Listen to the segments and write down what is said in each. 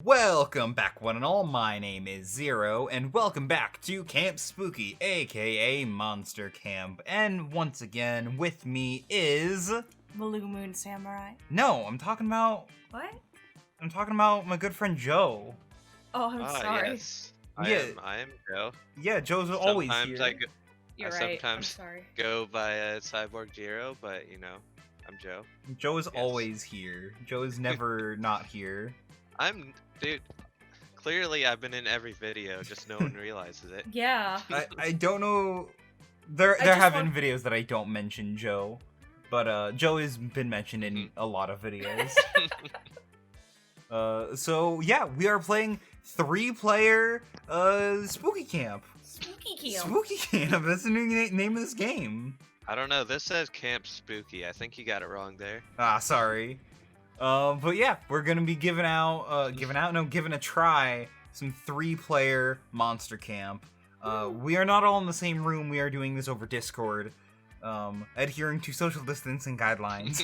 Welcome back, one and all. My name is Zero, and welcome back to Camp Spooky, aka Monster Camp. And once again, with me is... Blue Moon Samurai. No, I'm talking about... What? I'm talking about my good friend Joe. Oh, I'm sorry. Yes. Yeah. I am Joe. Yeah, Joe's always Sometimes here. You're I right. I'm sometimes sorry. go by Cyborg Jiro, but you know, I'm Joe. Joe is Yes. always here. Joe is never not here. Dude, clearly I've been in every video, just no one realizes it. Yeah. I don't know... There I just have been want- videos that I don't mention Joe, but Joe has been mentioned in a lot of videos. So yeah, we are playing 3-player Spooky Camp. Spooky Camp. Spooky Camp. That's the new name of this game. I don't know, this says Camp Spooky. I think you got it wrong there. Ah, sorry. But yeah, we're gonna be giving a try some 3-player Monster Camp. We are not all in the same room. We are doing this over Discord, adhering to social distancing guidelines.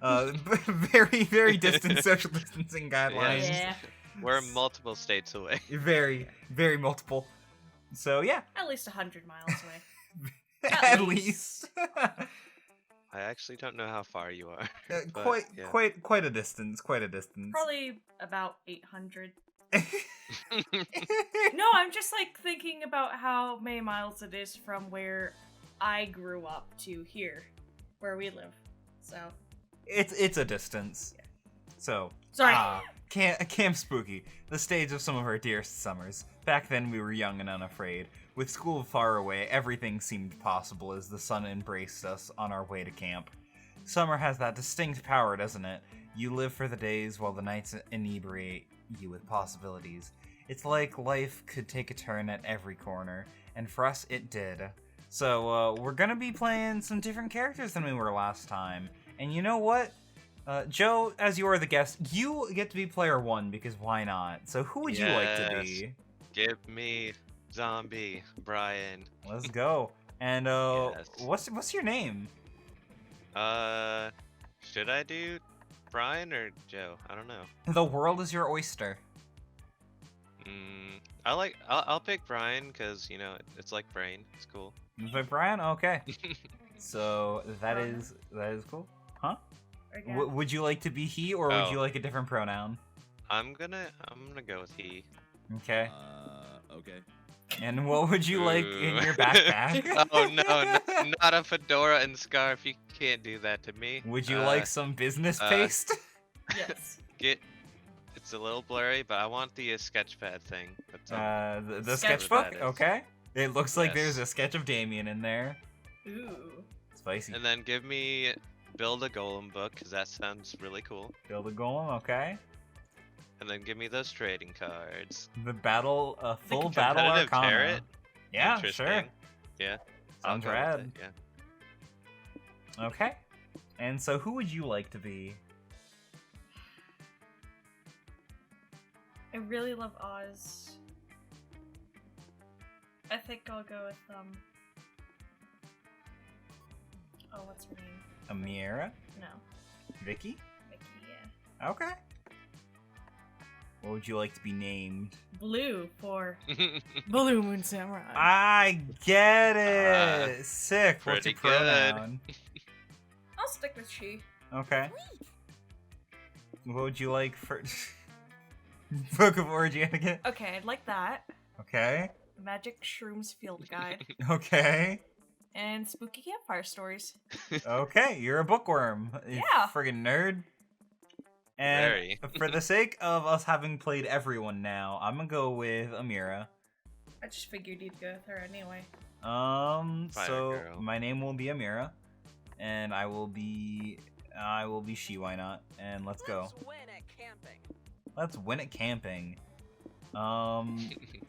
Very, very distant social distancing guidelines. Yeah. We're multiple states away. Very, very multiple. So yeah, At least 100 miles away. at least. I actually don't know how far you are. but, quite, yeah. quite a distance. Quite a distance. Probably about 800. No, I'm just like thinking about how many miles it is from where I grew up to here, where we live. So. It's a distance. Yeah. So. Sorry. Camp Spooky, the stage of some of our dearest summers. Back then we were young and unafraid. With school far away, everything seemed possible as the sun embraced us on our way to camp. Summer has that distinct power, doesn't it? You live for the days while the nights inebriate you with possibilities. It's like life could take a turn at every corner, and for us it did. So we're gonna be playing some different characters than we were last time. And you know what? Joe, as you are the guest, you get to be player 1 because why not? So who would you like to be? Give me Zombie Brian. Let's go. And Yes. what's your name? Should I do Brian or Joe? I don't know. The world is your oyster. I'll pick Brian because you know it's like brain. It's cool. But Brian, okay. So that is cool. Huh? Again. Would you like to be he, or would Oh. you like a different pronoun? I'm gonna go with he. Okay. Okay. And what would you like in Ooh. your backpack? Oh no, not a fedora and scarf. You can't do that to me. Would you like some business paste? Yes. It's a little blurry, but I want the sketchpad thing. That's all. The Sketchbook? sketchbook? That is. Okay. It looks like Yes. there's a sketch of Damien in there. Ooh. Spicy. And then give me build a golem book because that sounds really cool. Build a golem, okay. And then give me those trading cards. The battle, full The battle competitive arcana. carrot? Yeah, Interesting. sure. Yeah. I'll Sounds go with rad. it, Yeah. Okay. And so who would you like to be? I really love Oz. I think I'll go with, oh, what's her name? Amira? No. Vicky? Mickey, yeah. Okay. What would you like to be named? Blue for Blue Moon Samurai. I get it! Sick. What's your pretty good. pronoun? I'll stick with she. Okay. What would you like for... Book of Origin? Okay, I'd like that. Okay. Magic Shrooms Field Guide. Okay. And Spooky Campfire Stories. Okay, you're a bookworm. You Yeah. friggin' nerd. And Very. for the sake of us having played everyone now, I'm gonna go with Amira. I just figured you'd go with her anyway. Fire So girl. my name will be Amira, and I will be she. Why not? And let's go. Let's win at camping. Let's win at camping.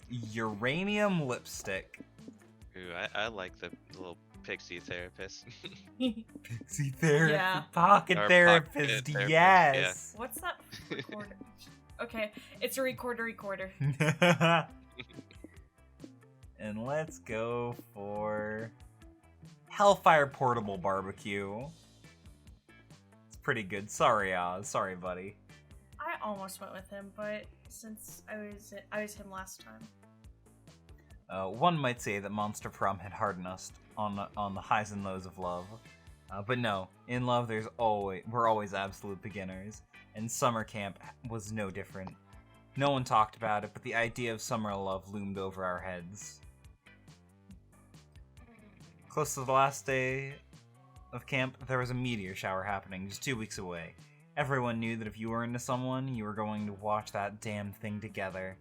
Uranium lipstick. Ooh, I like the little pixie therapist. Pixie therapist. Yeah. Pocket Or therapist. pocket therapist, Yes. What's that recorder? Okay, it's a recorder. And let's go for Hellfire Portable Barbecue. It's pretty good. Sorry, Oz. Sorry, buddy. I almost went with him, but since I was him last time. One might say that Monster Prom had hardened us on the highs and lows of love. But no, in love we're always absolute beginners, and summer camp was no different. No one talked about it, but the idea of summer love loomed over our heads. Close to the last day of camp, there was a meteor shower happening just 2 weeks away. Everyone knew that if you were into someone, you were going to watch that damn thing together.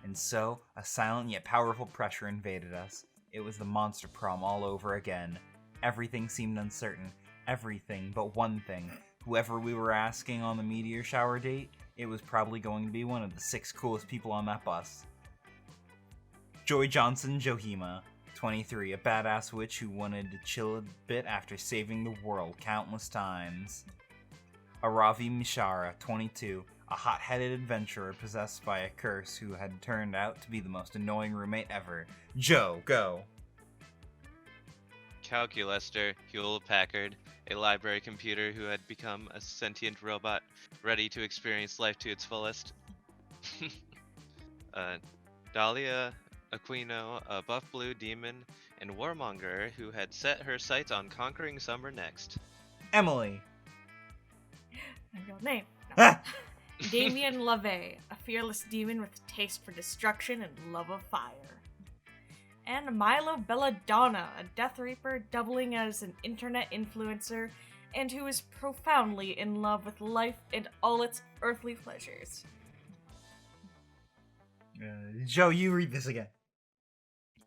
And so, a silent yet powerful pressure invaded us. It was the Monster Prom all over again. Everything seemed uncertain. Everything but one thing. Whoever we were asking on the meteor shower date, it was probably going to be one of the 6 coolest people on that bus. Joy Johnson Johima, 23, a badass witch who wanted to chill a bit after saving the world countless times. Aravi Mishara, 22, a hot-headed adventurer possessed by a curse who had turned out to be the most annoying roommate ever. Joe, go! Calculester, Hewlett-Packard, a library computer who had become a sentient robot ready to experience life to its fullest. Dahlia Aquino, a buff blue demon and warmonger who had set her sights on conquering summer next. Emily! My real name. No. Ah! Damien LaVey, a fearless demon with a taste for destruction and love of fire. And Milo Belladonna, a Death Reaper doubling as an internet influencer and who is profoundly in love with life and all its earthly pleasures. Joe, you read this again.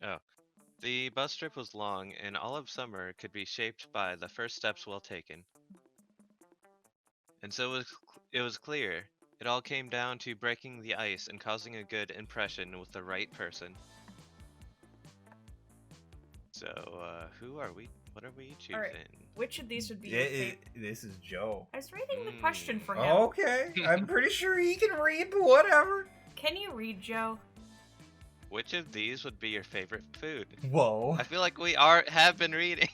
Oh. The bus trip was long, and all of summer could be shaped by the first steps well taken. And so it was clear. It all came down to breaking the ice and causing a good impression with the right person. So, who are we? What are we choosing? Alright, which of these would be your favorite? This is Joe. I was reading the question for him. Okay, I'm pretty sure he can read, but whatever. Can you read, Joe? Which of these would be your favorite food? Whoa. I feel like we have been reading.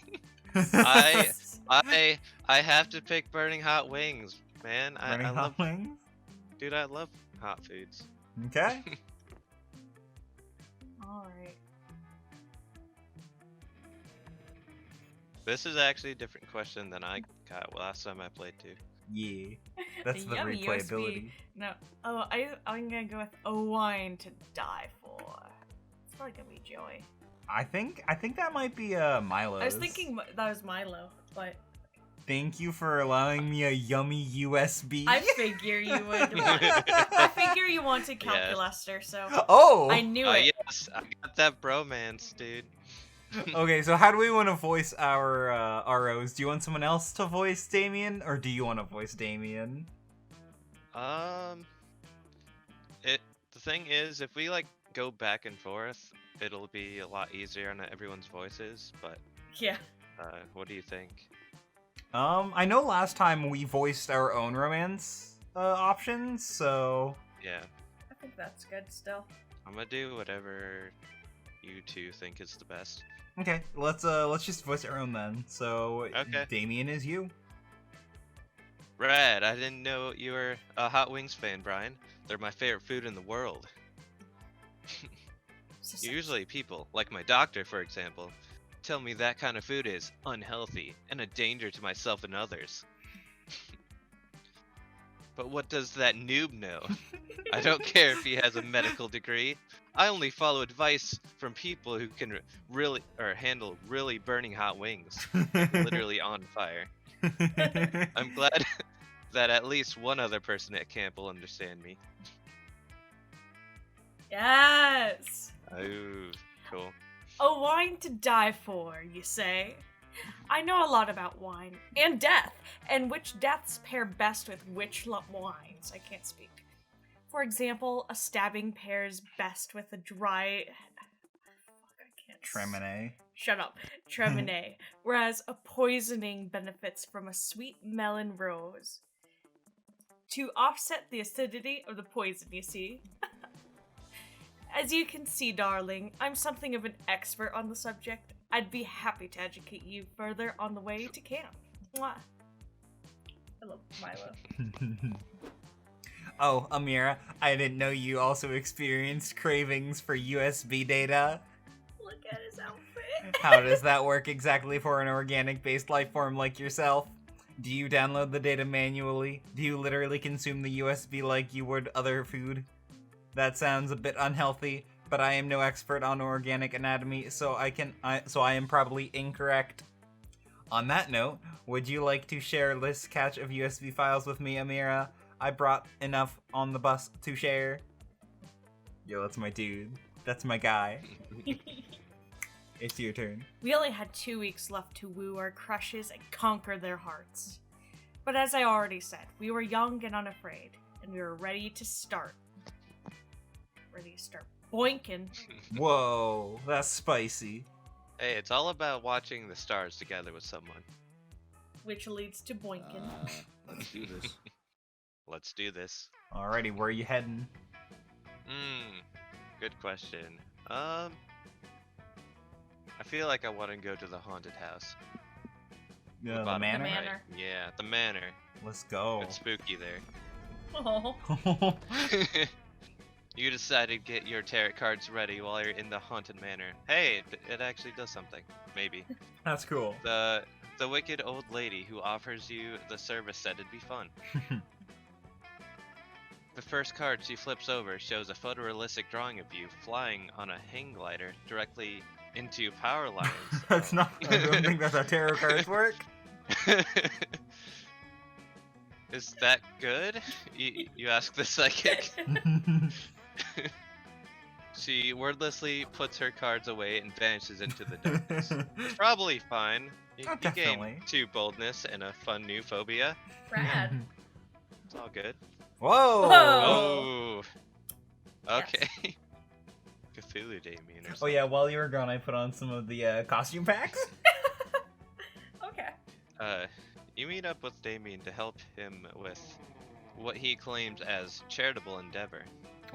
I have to pick burning hot wings, man. I Burning love hot wings? Dude, I love hot foods. Okay. Alright. This is actually a different question than I got last time I played too. Yeah. That's the Yummy replayability. USB. No. Oh, I'm gonna go with a wine to die for. It's probably gonna be Joy. I think that might be Milo's. I was thinking that was Milo, but Thank you for allowing me a yummy USB. I figure you would. I figure you wanted Calculester, so Oh! I knew it. Yes, I got that bromance, dude. Okay, so how do we want to voice our ROs? Do you want someone else to voice Damien, or do you want to voice Damien? The thing is, if we like go back and forth, it'll be a lot easier on everyone's voices. But Yeah. what do you think? I know last time we voiced our own romance options, so Yeah, I think that's good still. I'm gonna do whatever you two think is the best. okay, let's just voice our own then. So Okay. Damien is you. Rad, I didn't know you were a Hot Wings fan, Brian. They're my favorite food in the world. Usually people, like my doctor for example, tell me that kind of food is unhealthy and a danger to myself and others. But what does that noob know? I don't care if he has a medical degree. I only follow advice from people who can really handle really burning hot wings, literally on fire. I'm glad that at least one other person at camp will understand me. Yes. Oh, cool. A wine to die for, you say? I know a lot about wine and death, and which deaths pair best with which wines. I can't speak. For example, a stabbing pairs best with a dry. Fuck, I can't. Tremine. Shut up, Tremine. Whereas a poisoning benefits from a sweet melon rose. To offset the acidity of the poison, you see. As you can see, darling, I'm something of an expert on the subject. I'd be happy to educate you further on the way to camp. Mwah. I love Milo. Oh, Amira, I didn't know you also experienced cravings for USB data. Look at his outfit. How does that work exactly for an organic-based life form like yourself? Do you download the data manually? Do you literally consume the USB like you would other food? That sounds a bit unhealthy, but I am no expert on organic anatomy, so I am probably incorrect. On that note, would you like to share this catch of USB files with me, Amira? I brought enough on the bus to share. Yo, that's my dude. That's my guy. It's your turn. We only had 2 weeks left to woo our crushes and conquer their hearts. But as I already said, we were young and unafraid, and we were ready to start. Ready to start boinking. Whoa, that's spicy. Hey, it's all about watching the stars together with someone. Which leads to boinking. Let's do this. Let's do this. Alrighty, where are you heading? Good question. I feel like I want to go to the haunted house. The bottom manor? The right. manor. Yeah, the manor. Let's go. It's spooky there. Oh. You decided to get your tarot cards ready while you're in the haunted manor. Hey, it actually does something. Maybe. That's cool. The wicked old lady who offers you the service said it'd be fun. The first card she flips over shows a photorealistic drawing of you flying on a hang glider directly into power lines. That's not. I don't think that's how tarot cards work. Is that good? You ask the psychic. She wordlessly puts her cards away and vanishes into the darkness. It's probably fine. You Definitely. gain 2 boldness and a fun new phobia. Rad. It's all good. Whoa! Whoa. Oh. Okay. Cthulhu Damien or something. Oh yeah, while you were gone, I put on some of the costume packs. Okay. You meet up with Damien to help him with what he claims as charitable endeavor.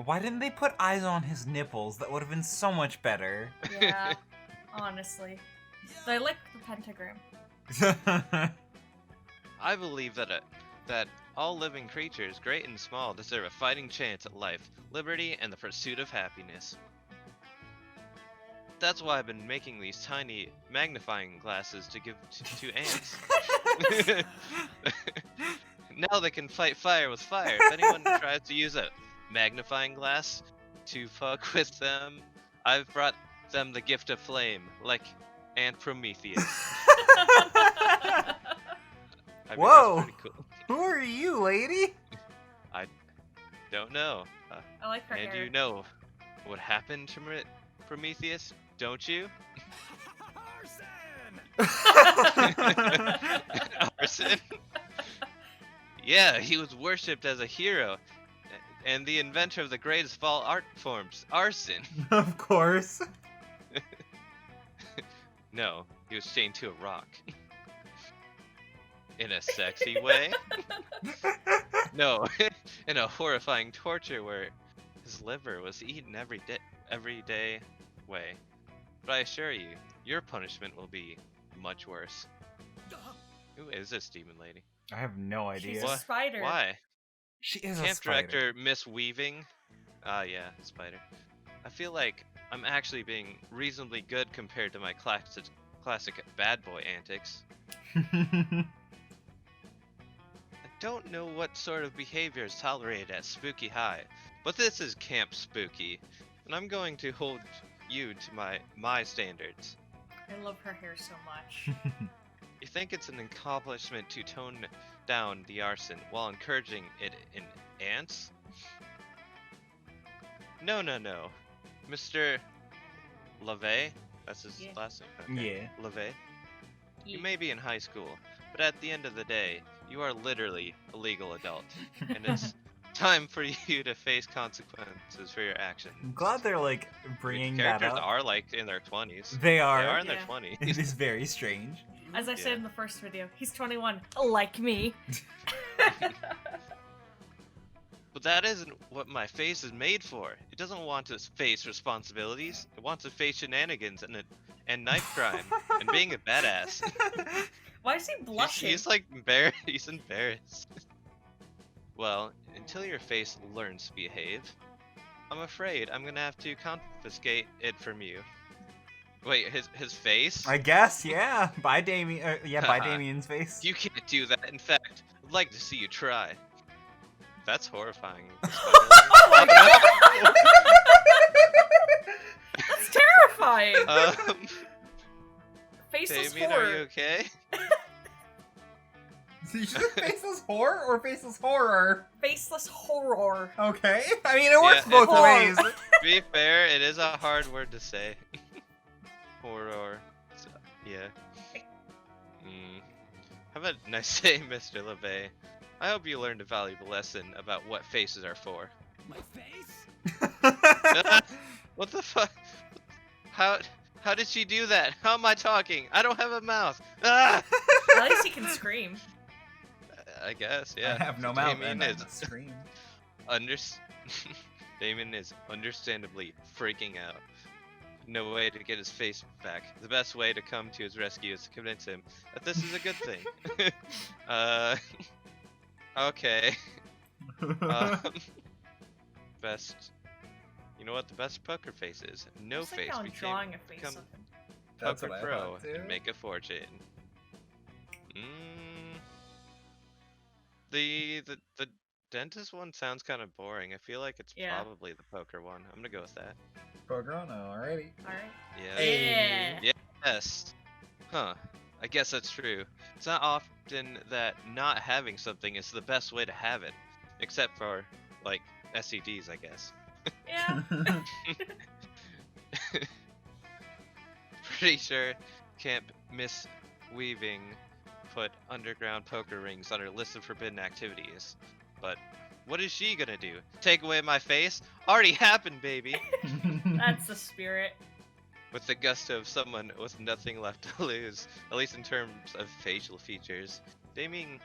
Why didn't they put eyes on his nipples? That would have been so much better. Yeah. Honestly. But I like the pentagram. I believe that all living creatures, great and small, deserve a fighting chance at life, liberty, and the pursuit of happiness. That's why I've been making these tiny magnifying glasses to give to ants. Now they can fight fire with fire. If anyone tries to use a magnifying glass to fuck with them, I've brought them the gift of flame, like Ant Prometheus. I mean, Whoa! that's pretty cool. Who are you, lady? Don't know. I like her And hair. you know what happened to Prometheus, don't you? Arson? Yeah, he was worshipped as a hero and the inventor of the greatest of all art forms, arson. Of course. No, he was chained to a rock. In a sexy way? No, in a horrifying torture where his liver was eaten every day way. But I assure you, your punishment will be much worse. Who is this demon lady? I have no idea. She's a spider. Why? She is a Camp spider. director Miss Weaving. Ah, yeah, spider. I feel like I'm actually being reasonably good compared to my classic bad boy antics. I don't know what sort of behavior is tolerated at Spooky High, but this is Camp Spooky, and I'm going to hold you to my standards. I love her hair so much. You think it's an accomplishment to tone down the arson while encouraging it in ants? No. Mr. LeVay? That's his Yeah. last name? Okay. Yeah. LeVay? You may be in high school, but at the end of the day, you are literally a legal adult, and it's time for you to face consequences for your actions. I'm glad they're like bringing that Characters up. are like in their 20s. They are. They are in their Yeah. 20s. It is very strange. As I said Yeah. in the first video, he's 21, like me. But that isn't what my face is made for. It doesn't want to face responsibilities. It wants to face shenanigans and knife crime and being a badass. Why is he blushing? He's like embarrassed. He's embarrassed. Well, until your face learns to behave, I'm afraid I'm gonna have to confiscate it from you. Wait, his face? I guess, yeah. By Damien. Yeah, by Haha. Damien's face. You can't do that. In fact, I'd like to see you try. That's horrifying. Oh my god! That's terrifying! Faceless Damien, horror. are you okay? You said faceless horror or faceless horror? Faceless horror. Okay. I mean, it works Yeah, both horror. ways. To be fair, it is a hard word to say. Horror. So, yeah. How about nice day, Mr. LeVay? I hope you learned a valuable lesson about what faces are for. My face? What the fuck? How did she do that? How am I talking? I don't have a mouth. Ah! At least he can scream. I guess, yeah. I have no mouth Damien and I is scream. Damien is understandably freaking out. No way to get his face back. The best way to come to his rescue is to convince him that this is a good thing. Okay. Best. You know what the best poker face is? No I was thinking face. on drawing a face become of him. That's poker what I pro thought, too. and make a fortune. The dentist one sounds kind of boring. I feel like it's Yeah. probably the poker one. I'm gonna go with that. Pogrono, alrighty. Alright. Yeah. Hey. Yeah. Yes. Huh. I guess that's true. It's not often that not having something is the best way to have it. Except for, like, SEDs, I guess. Yeah. Pretty sure Camp Miss Weaving put underground poker rings on her list of forbidden activities. But what is she gonna do? Take away my face? Already happened, baby! That's the spirit. With the gusto of someone with nothing left to lose, at least in terms of facial features, Damien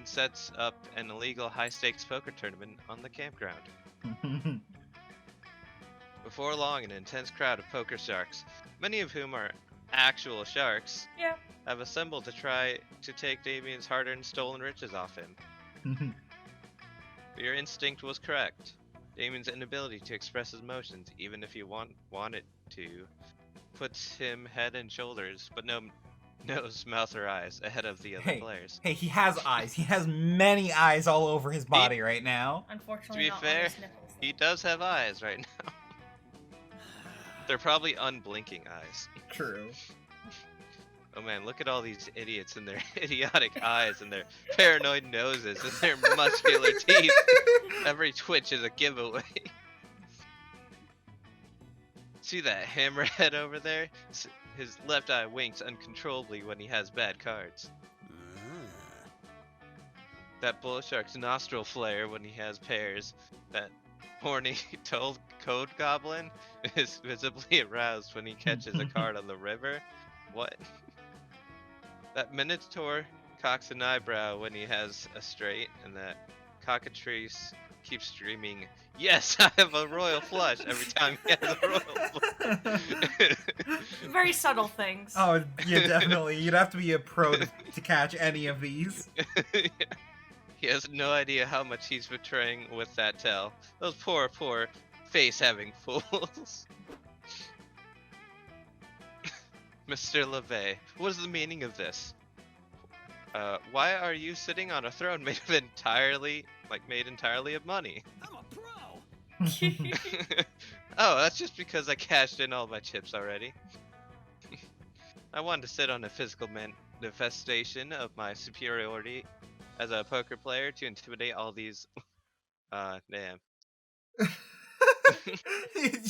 sets up an illegal high-stakes poker tournament on the campground. Before long, an intense crowd of poker sharks, many of whom are actual sharks, Yeah. have assembled to try to take Damien's hard-earned stolen riches off him. But your instinct was correct. Damien's inability to express his emotions, even if he wanted to, puts him head and shoulders, but no nose, mouth, or eyes ahead of the other players. Hey, he has eyes. He has many eyes all over his body right now. Unfortunately, To be not fair, on his nipples. He does have eyes right now. They're probably unblinking eyes. True. Oh man, look at all these idiots and their idiotic eyes and their paranoid noses and their muscular teeth. Every twitch is a giveaway. See that hammerhead over there? His left eye winks uncontrollably when he has bad cards. That bull shark's nostril flare when he has pairs. That horny code goblin is visibly aroused when he catches a card on the river. What? That minotaur cocks an eyebrow when he has a straight, and that cockatrice keeps screaming, "Yes, I have a royal flush!" every time he has a royal flush. Very subtle things. Oh, yeah, definitely. You'd have to be a pro to catch any of these. Yeah. He has no idea how much he's betraying with that tell. Those poor face-having fools. Mr. LeVay, what is the meaning of this? Why are you sitting on a throne made entirely of money? I'm a pro! Oh, that's just because I cashed in all my chips already. I wanted to sit on a physical manifestation of my superiority as a poker player to intimidate all these. Damn.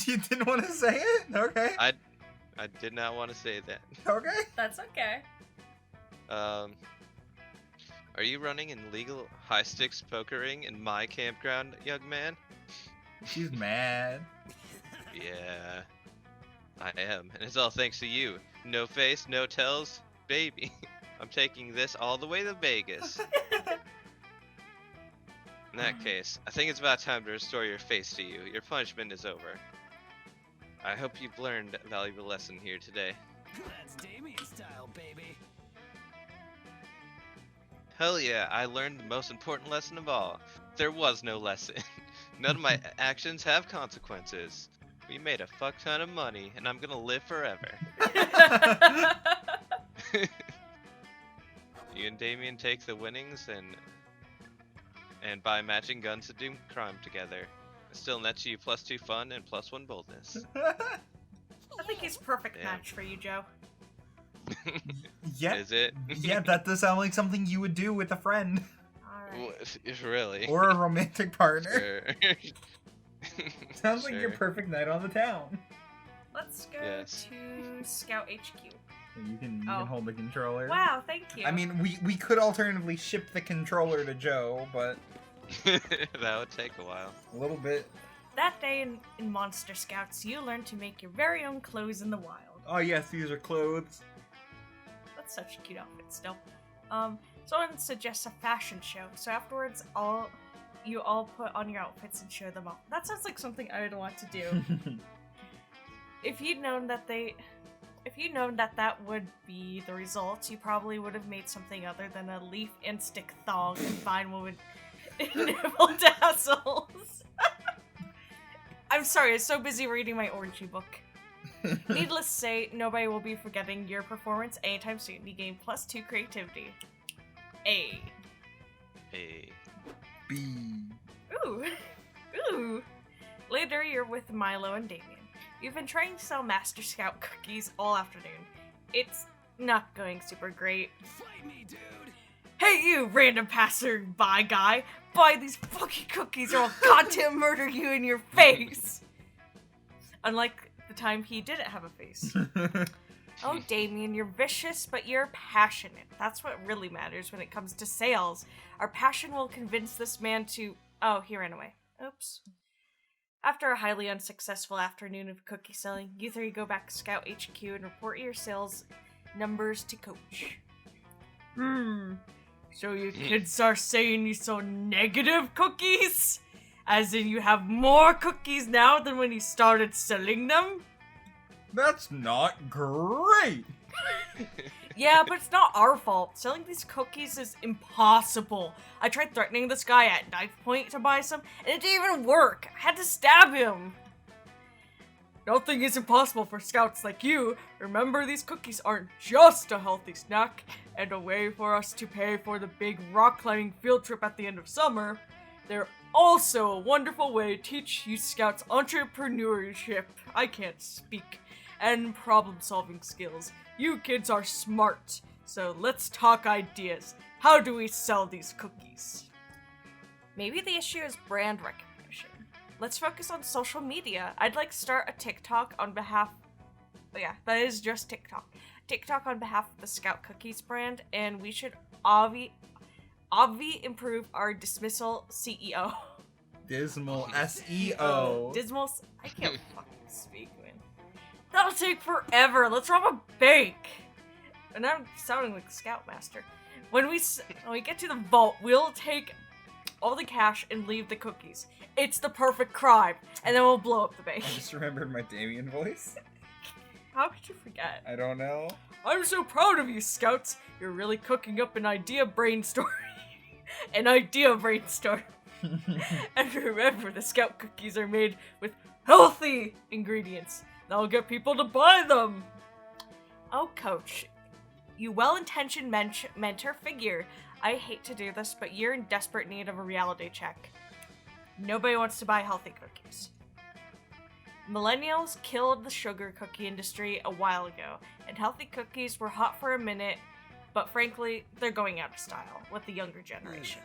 You didn't want to say it? Okay. I did not want to say that. Okay. That's okay. Are you running an illegal high-stakes poker ring in my campground, young man? She's mad. Yeah, I am, and it's all thanks to you. No face, no tells, baby. I'm taking this all the way to Vegas. In that case, I think it's about time to restore your face to you. Your punishment is over. I hope you've learned a valuable lesson here today. That's Damien style, baby. Hell yeah, I learned the most important lesson of all. There was no lesson. None of my actions have consequences. We made a fuck ton of money, and I'm gonna live forever. You and Damien take the winnings and buy matching guns to do crime together. It still nets you +2 fun and +1 boldness. I think he's perfect Yeah. match for you, Joe. Yeah. Is it? Yeah, that does sound like something you would do with a friend Alright. Really? or a romantic partner. Sure. Sounds like your Sure. perfect night on the town. Let's go Yes. to Scout HQ. You can Oh. hold the controller. Wow, thank you. I mean, we could alternatively ship the controller to Joe, but That would take a while. a little bit. that day in Monster Scouts, you learned to make your very own clothes in the wild. Oh yes, these are clothes. That's such a cute outfit still. Someone suggests a fashion show, so afterwards you all put on your outfits and show them off. That sounds like something I would want to do. If you'd known that that would be the result, you probably would have made something other than a leaf and stick thong and fine woman nipple tassels. I'm sorry, I was so busy reading my orangey book. Needless to say, nobody will be forgetting your performance anytime soon. You gain +2 creativity. A. Hey. B. Ooh. Ooh. Later, you're with Milo and Damien. You've been trying to sell Master Scout cookies all afternoon. It's not going super great. Fight me, dude. Hey you, random passerby guy! Buy these fucking cookies or I'll goddamn murder you in your face! Unlike the time he didn't have a face. Oh, Damien, you're vicious, but you're passionate. That's what really matters when it comes to sales. Our passion will convince this man to... Oh, he ran away. Oops. After a highly unsuccessful afternoon of cookie selling, you three go back to Scout HQ and report your sales numbers to Coach. So you kids are saying you sold negative cookies? As in you have more cookies now than when you started selling them? That's not great. Yeah, but it's not our fault. Selling these cookies is impossible. I tried threatening this guy at knife point to buy some, and it didn't even work. I had to stab him. Nothing is impossible for scouts like you. Remember, these cookies aren't just a healthy snack and a way for us to pay for the big rock climbing field trip at the end of summer. They're also a wonderful way to teach you scouts entrepreneurship, I can't speak, and problem-solving skills. You kids are smart, so let's talk ideas. How do we sell these cookies? Maybe the issue is brand recognition. Let's focus on social media. I'd like to start a TikTok on behalf... Oh yeah, that is just TikTok. TikTok on behalf of the Scout Cookies brand, and we should obvi improve our dismissal CEO. Dismal SEO. Dismal... I can't fucking speak, man. That'll take forever. Let's rob a bank. And I'm sounding like the Scoutmaster. When we get to the vault, we'll take all the cash and leave the cookies. It's the perfect crime. And then we'll blow up the bank. I just remembered my Damien voice. How could you forget? I don't know. I'm so proud of you, Scouts. You're really cooking up an idea brainstorm. An idea brainstorm. And remember, the Scout cookies are made with healthy ingredients. That'll get people to buy them. Oh, Coach. You well-intentioned mentor figure. I hate to do this, but you're in desperate need of a reality check. Nobody wants to buy healthy cookies. Millennials killed the sugar cookie industry a while ago, and healthy cookies were hot for a minute, but frankly, they're going out of style with the younger generation.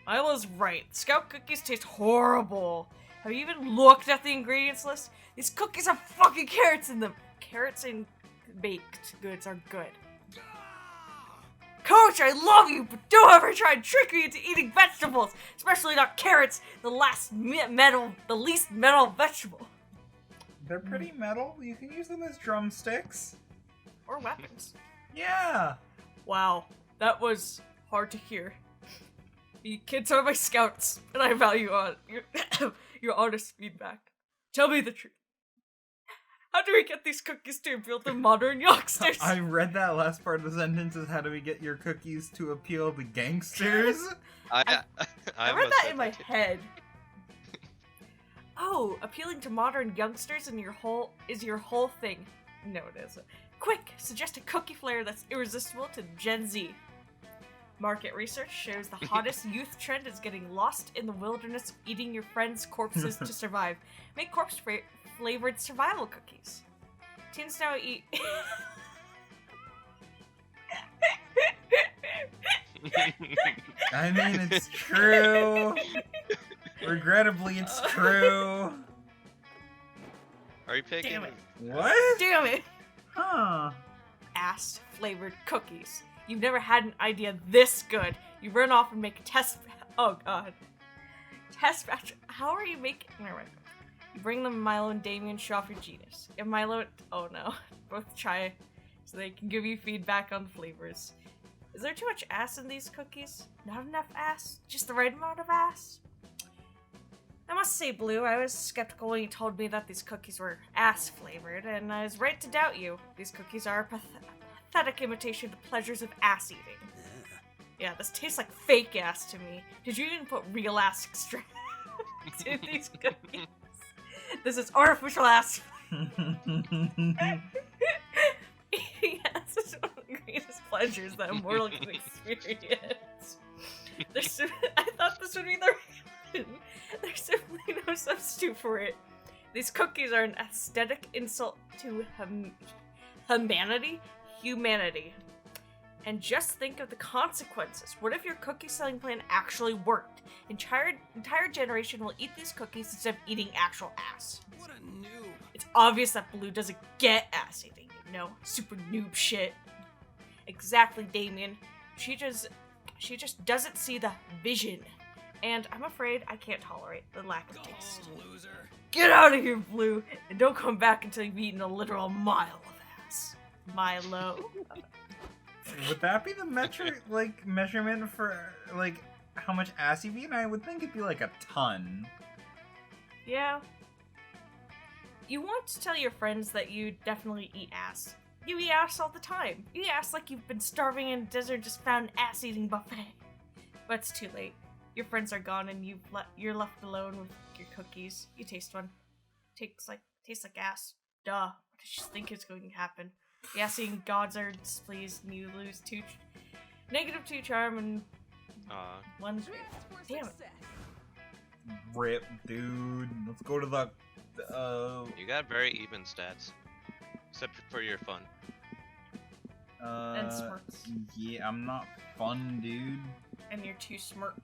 Milo's right. Scout cookies taste horrible. Have you even looked at the ingredients list? These cookies have fucking carrots in them. Carrots and baked goods are good. Coach, I love you, but don't ever try and trick me into eating vegetables, especially not carrots, the least metal vegetable. They're pretty metal. You can use them as drumsticks. Or weapons. Yeah. Wow, that was hard to hear. You kids are my scouts, and I value your honest feedback. Tell me the truth. How do we get these cookies to appeal to modern youngsters? I read that last part of the sentence is how do we get your cookies to appeal to gangsters? I read must that have in my too. head. Oh, appealing to modern youngsters and your whole thing. No, it isn't. Quick, suggest a cookie flavor that's irresistible to Gen Z. Market research shows the hottest youth trend is getting lost in the wilderness of eating your friends' corpses to survive. Make corpse-flavored survival cookies. Teens now eat... I mean, it's true. Regrettably, it's true. Are you picking? Damn it. What? Damn it! Huh. Ass-flavored cookies. You've never had an idea this good. You run off and make a test... Oh, God. Test batch... How are you making... Never mind. You bring them Milo and Damien, show off your genius. If Milo... Oh, no. Both try so they can give you feedback on the flavors. Is there too much ass in these cookies? Not enough ass? Just the right amount of ass? I must say, Blue, I was skeptical when you told me that these cookies were ass-flavored, and I was right to doubt you. These cookies are a pathetic imitation of the pleasures of ass eating. Yeah, this tastes like fake ass to me. Did you even put real ass extracts in these cookies? This is artificial ass. Eating ass is one of the greatest pleasures that a mortal can experience. I thought this would be the reason. There's simply no substitute for it. These cookies are an aesthetic insult to humanity. And just think of the consequences. What if your cookie selling plan actually worked? Entire generation will eat these cookies instead of eating actual ass. What a noob. It's obvious that Blue doesn't get ass eating, you know? Super noob shit. Exactly, Damien. She just doesn't see the vision. And I'm afraid I can't tolerate the lack of Go taste. home, loser. Get out of here, Blue, and don't come back until you've eaten a literal mile of ass. Milo. Would that be the measurement for how much ass you've eaten? I would think it'd be like a ton. Yeah. You want to tell your friends that you definitely eat ass. You eat ass all the time. You eat ass like you've been starving in a desert and just found an ass-eating buffet. But it's too late. Your friends are gone and you're left alone with your cookies. You taste one. Tastes like ass. Duh. What did you think is going to happen? The ass-eating gods are displeased and you lose -2 charm and one. Damn it. Rip, dude. Let's go to the. You got very even stats, except for your fun. And smirks. Yeah, I'm not fun, dude. And you're too smirk.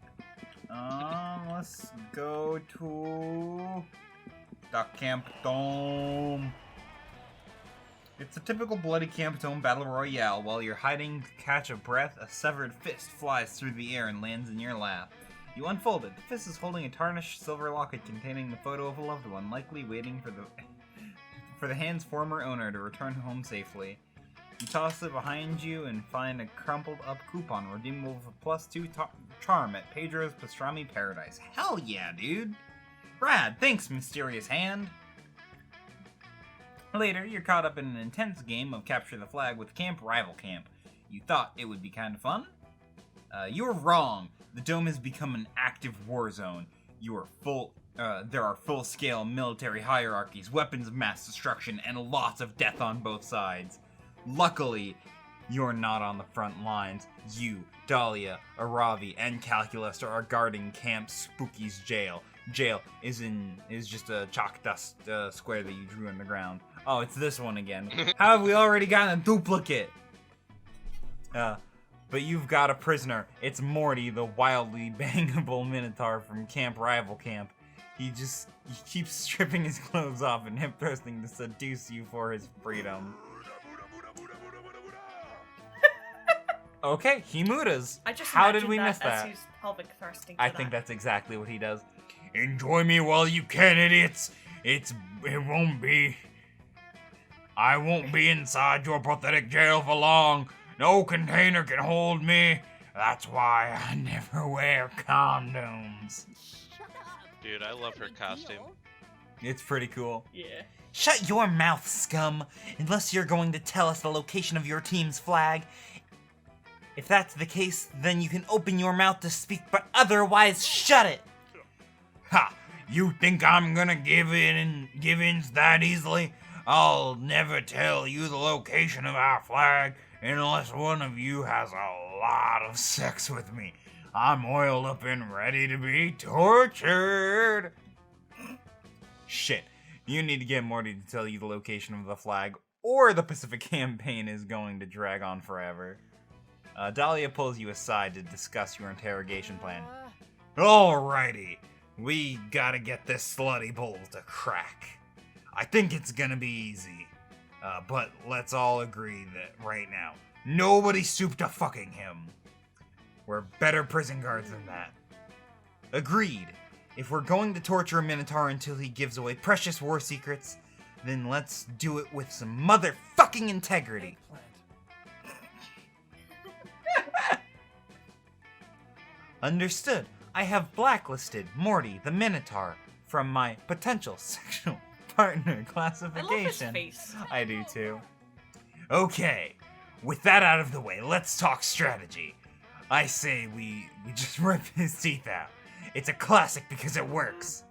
Let's go to the Camp Dome. It's a typical bloody Camp Dome battle royale. While you're hiding to catch a breath, a severed fist flies through the air and lands in your lap. You unfold it. The fist is holding a tarnished silver locket containing the photo of a loved one, likely waiting for the hand's former owner to return home safely. You toss it behind you and find a crumpled up coupon redeemable for +2 charm at Pedro's Pastrami Paradise. Hell yeah, dude! Rad, thanks, mysterious hand! Later, you're caught up in an intense game of Capture the Flag with Camp Rival Camp. You thought it would be kind of fun? You were wrong. The dome has become an active war zone. There are full-scale military hierarchies, weapons of mass destruction, and lots of death on both sides. Luckily, you're not on the front lines. You, Dahlia, Aravi, and Calculus are guarding Camp Spooky's jail. Jail is just a chalk dust square that you drew on the ground. Oh, it's this one again. How have we already gotten a duplicate? But you've got a prisoner. It's Morty, the wildly bangable Minotaur from Camp Rival Camp. He keeps stripping his clothes off and hip thrusting to seduce you for his freedom. Okay, he mutas. I just How did we imagined miss as that? he's pelvic thrusting. I think that's exactly what he does. Enjoy me while you can, idiots. I won't be inside your pathetic jail for long. No container can hold me. That's why I never wear condoms. Shut up. Dude, I love her costume. It's pretty cool. Yeah. Shut your mouth, scum! Unless you're going to tell us the location of your team's flag. If that's the case, then you can open your mouth to speak, but otherwise shut it! Ha! You think I'm gonna give in that easily? I'll never tell you the location of our flag unless one of you has a lot of sex with me. I'm oiled up and ready to be tortured. Shit. You need to get Morty to tell you the location of the flag, or the Pacific Campaign is going to drag on forever. Dahlia pulls you aside to discuss your interrogation plan. Alrighty. We gotta get this slutty bowl to crack. I think it's gonna be easy. But let's all agree that right now, nobody stooped to fucking him. We're better prison guards than that. Agreed. If we're going to torture a Minotaur until he gives away precious war secrets, then let's do it with some motherfucking integrity. Understood. I have blacklisted Morty the Minotaur from my potential sexual partner classification. I love his face. I do too. Okay, with that out of the way, let's talk strategy. I say we just rip his teeth out. It's a classic because it works.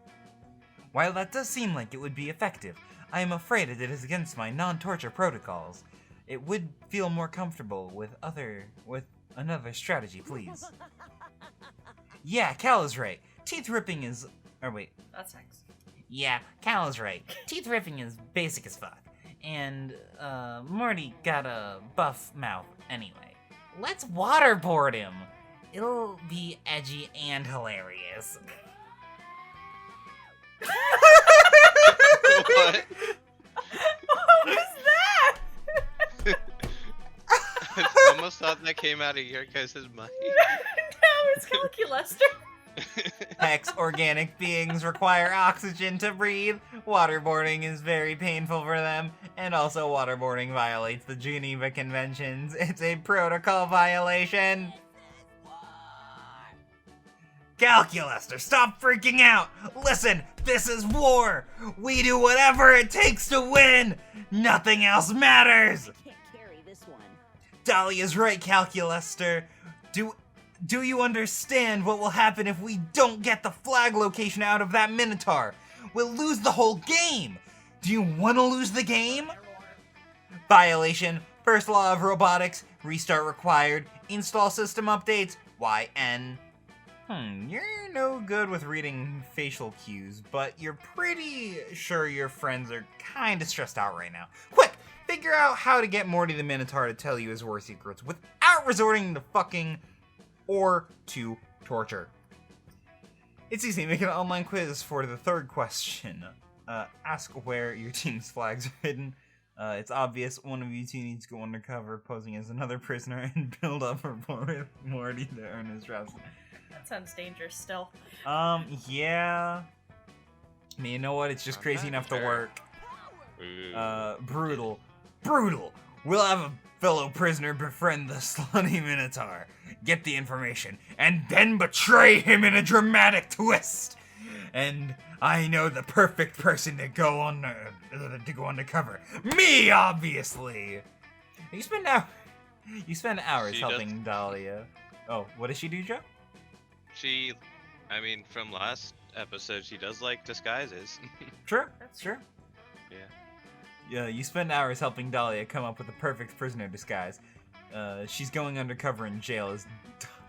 While that does seem like it would be effective, I am afraid it is against my non-torture protocols. It would feel more comfortable with another strategy, please. Yeah, Cal is right. Teeth ripping is... Or wait. That's sex. Yeah, Cal is right. Teeth ripping is basic as fuck. And, Morty got a buff mouth anyway. Let's waterboard him. It'll be edgy and hilarious. What? What was that? I almost thought that came out of your guys' mind. No, it's Calculester. Hex organic beings require oxygen to breathe. Waterboarding is very painful for them. And also waterboarding violates the Geneva Conventions. It's a protocol violation. Calculester, stop freaking out! Listen, this is war! We do whatever it takes to win! Nothing else matters! I can't carry this one. Dahlia's right, Calculester. Do you understand what will happen if we don't get the flag location out of that Minotaur? We'll lose the whole game! Do you want to lose the game? Violation. First law of robotics. Restart required. Install system updates. YN. You're no good with reading facial cues, but you're pretty sure your friends are kinda stressed out right now. Quick! Figure out how to get Morty the Minotaur to tell you his war secrets without resorting to fucking or to torture. It's easy. Make an online quiz for the third question. Ask where your team's flags are hidden. It's obvious one of you two needs to go undercover posing as another prisoner and build up rapport with Morty to earn his trust. That sounds dangerous still. Yeah. I mean, you know what? It's just I'm crazy not enough to sure. work. Ooh. Brutal. Brutal! We'll have a fellow prisoner befriend the slutty Minotaur, get the information, and then betray him in a dramatic twist! And I know the perfect person to go undercover. Me, obviously! You spend hours She helping Dahlia. Oh, what does she do, Joe? From last episode, she does like disguises. Sure, That's sure. Yeah. Yeah, you spend hours helping Dahlia come up with the perfect prisoner disguise. She's going undercover in jail as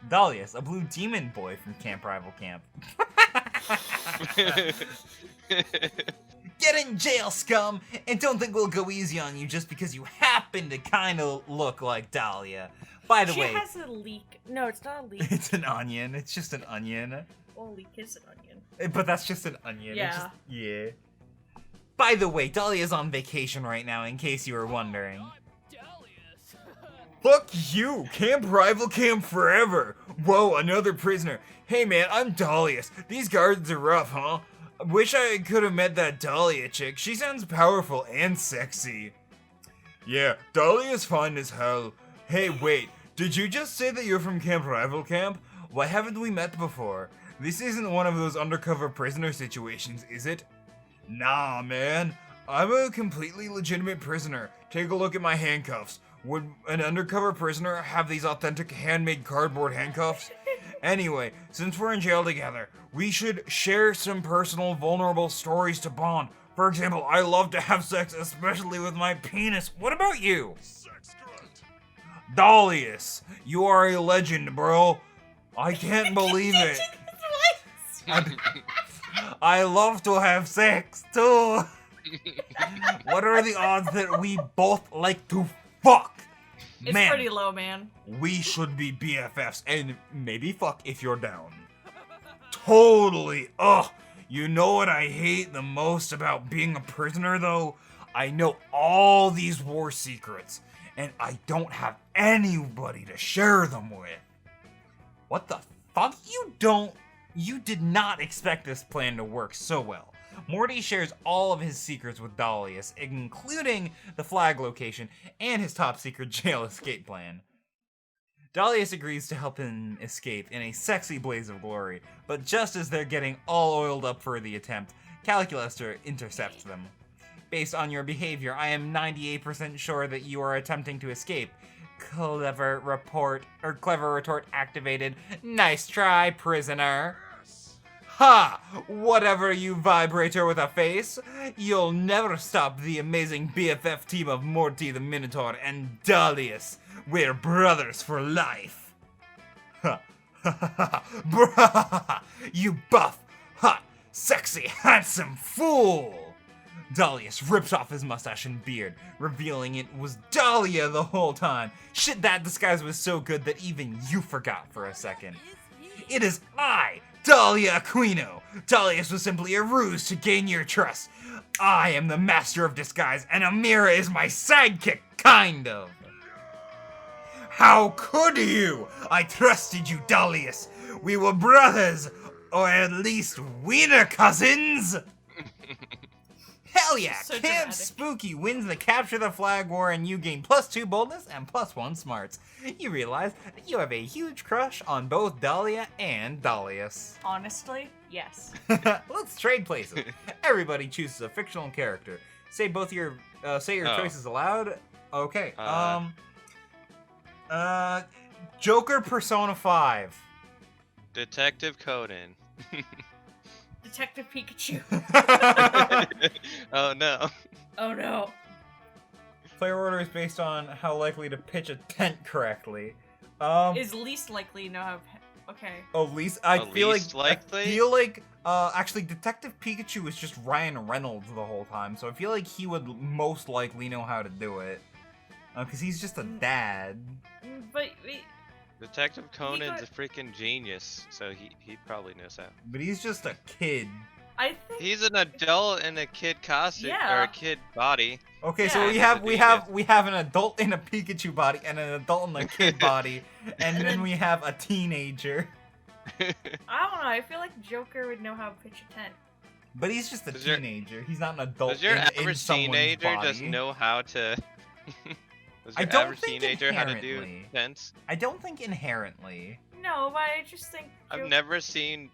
Dahlius, a blue demon boy from Camp Rival Camp. Get in jail, scum! And don't think we'll go easy on you just because you happen to kind of look like Dahlia. By the She way, has a leak. No, it's not a leak. it's an onion. It's just an onion. Well, a leak is an onion. But that's just an onion. Yeah. It's just, yeah. By the way, Dahlia's on vacation right now, in case you were wondering. Dahlius. Fuck you! Camp Rival Camp forever! Whoa, another prisoner. Hey man, I'm Dahlius. These guards are rough, huh? I wish I could have met that Dahlia chick. She sounds powerful and sexy. Yeah, Dahlia's fine as hell. Hey, wait. Did you just say that you're from Camp Rival Camp? Why haven't we met before? This isn't one of those undercover prisoner situations, is it? Nah, man. I'm a completely legitimate prisoner. Take a look at my handcuffs. Would an undercover prisoner have these authentic handmade cardboard handcuffs? Anyway, since we're in jail together, we should share some personal, vulnerable stories to bond. For example, I love to have sex, especially with my penis. What about you? Sex grunt. Dahlius, you are a legend, bro. I can't believe it. I love to have sex, too. What are the odds that we both like to fuck? It's Man, pretty low, man. we should be BFFs and maybe fuck if you're down. Totally. Ugh. You know what I hate the most about being a prisoner, though? I know all these war secrets, and I don't have anybody to share them with. What the fuck? You did not expect this plan to work so well. Morty shares all of his secrets with Dahlius, including the flag location and his top secret jail escape plan. Dahlius agrees to help him escape in a sexy blaze of glory, but just as they're getting all oiled up for the attempt, Calculaster intercepts them. Based on your behavior, I am 98% sure that you are attempting to escape. Clever retort activated. Nice try, prisoner. Ha! Whatever, you vibrator with a face. You'll never stop the amazing BFF team of Morty the Minotaur and Dahlius. We're brothers for life. Ha ha ha ha! You buff, hot, sexy, handsome fool! Dahlius rips off his mustache and beard, revealing it was Dahlia the whole time. Shit, that disguise was so good that even you forgot for a second. It is I, Dahlia Aquino. Dahlius was simply a ruse to gain your trust. I am the master of disguise, and Amira is my sidekick, kind of. How could you? I trusted you, Dahlius. We were brothers, or at least wiener cousins. Hell yeah! So Camp dramatic. Spooky wins the Capture the Flag War, and you gain +2 boldness and +1 smarts. You realize that you have a huge crush on both Dahlia and Dahlius. Honestly, yes. Let's trade places. Everybody chooses a fictional character. Say your choices aloud. Okay. Joker Persona 5. Detective Conan. Detective Pikachu. Oh no. Oh no. Player order is based on how likely to pitch a tent correctly. Is least likely to know how. Okay. Least I feel Least likely? I feel like actually Detective Pikachu is just Ryan Reynolds the whole time, so I feel like he would most likely know how to do it. Because he's just a dad. But wait, Detective Conan's got- a freaking genius, so he probably knows how. But he's just a kid. I think He's an adult in a kid costume or Yeah. a kid body. Okay, Yeah. so He's a we have an adult in a Pikachu body and an adult in a kid body, and then we have a teenager. I don't know. I feel like Joker would know how to pitch a tent. But he's just a Does your- teenager. He's not an adult Does your in average someone's teenager body. just know how to? Does I your don't average think teenager how to do inherently. tents? I don't think inherently. No, but I just think. I've Joker- never seen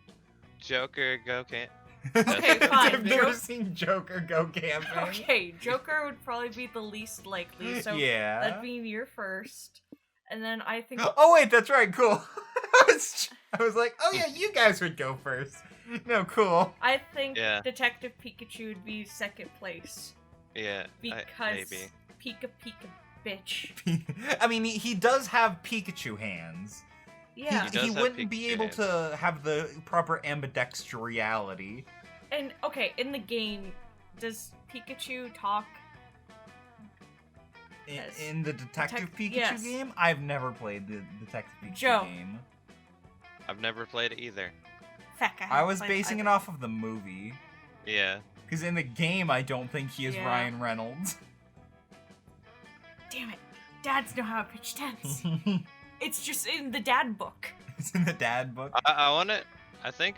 Joker go camp. Okay, fine. I've never Joke- seen Joker go camping. Okay, Joker would probably be the least likely. So Yeah. that'd be your first, and then I think. Oh wait, that's right. Cool. I was like, oh yeah, you guys would go first. No, cool. I think Yeah. Detective Pikachu would be second place Yeah, because maybe. Pika Pika bitch. I mean, he does have Pikachu hands. Yeah, He does He have wouldn't be Pikachu able hands. to have the proper ambidextrality. and okay, in the game, does Pikachu talk? Yes. In the Detective Pikachu yes. game, I've never played the Detective Pikachu Joe. game. I've never played it either. Feck, I was haven't played basing it either. off of the movie. Yeah. Because in the game, I don't think he is Yeah. Ryan Reynolds. Damn it, dads know how to pitch tents. It's just in the dad book. It's in the dad book. I want to. I think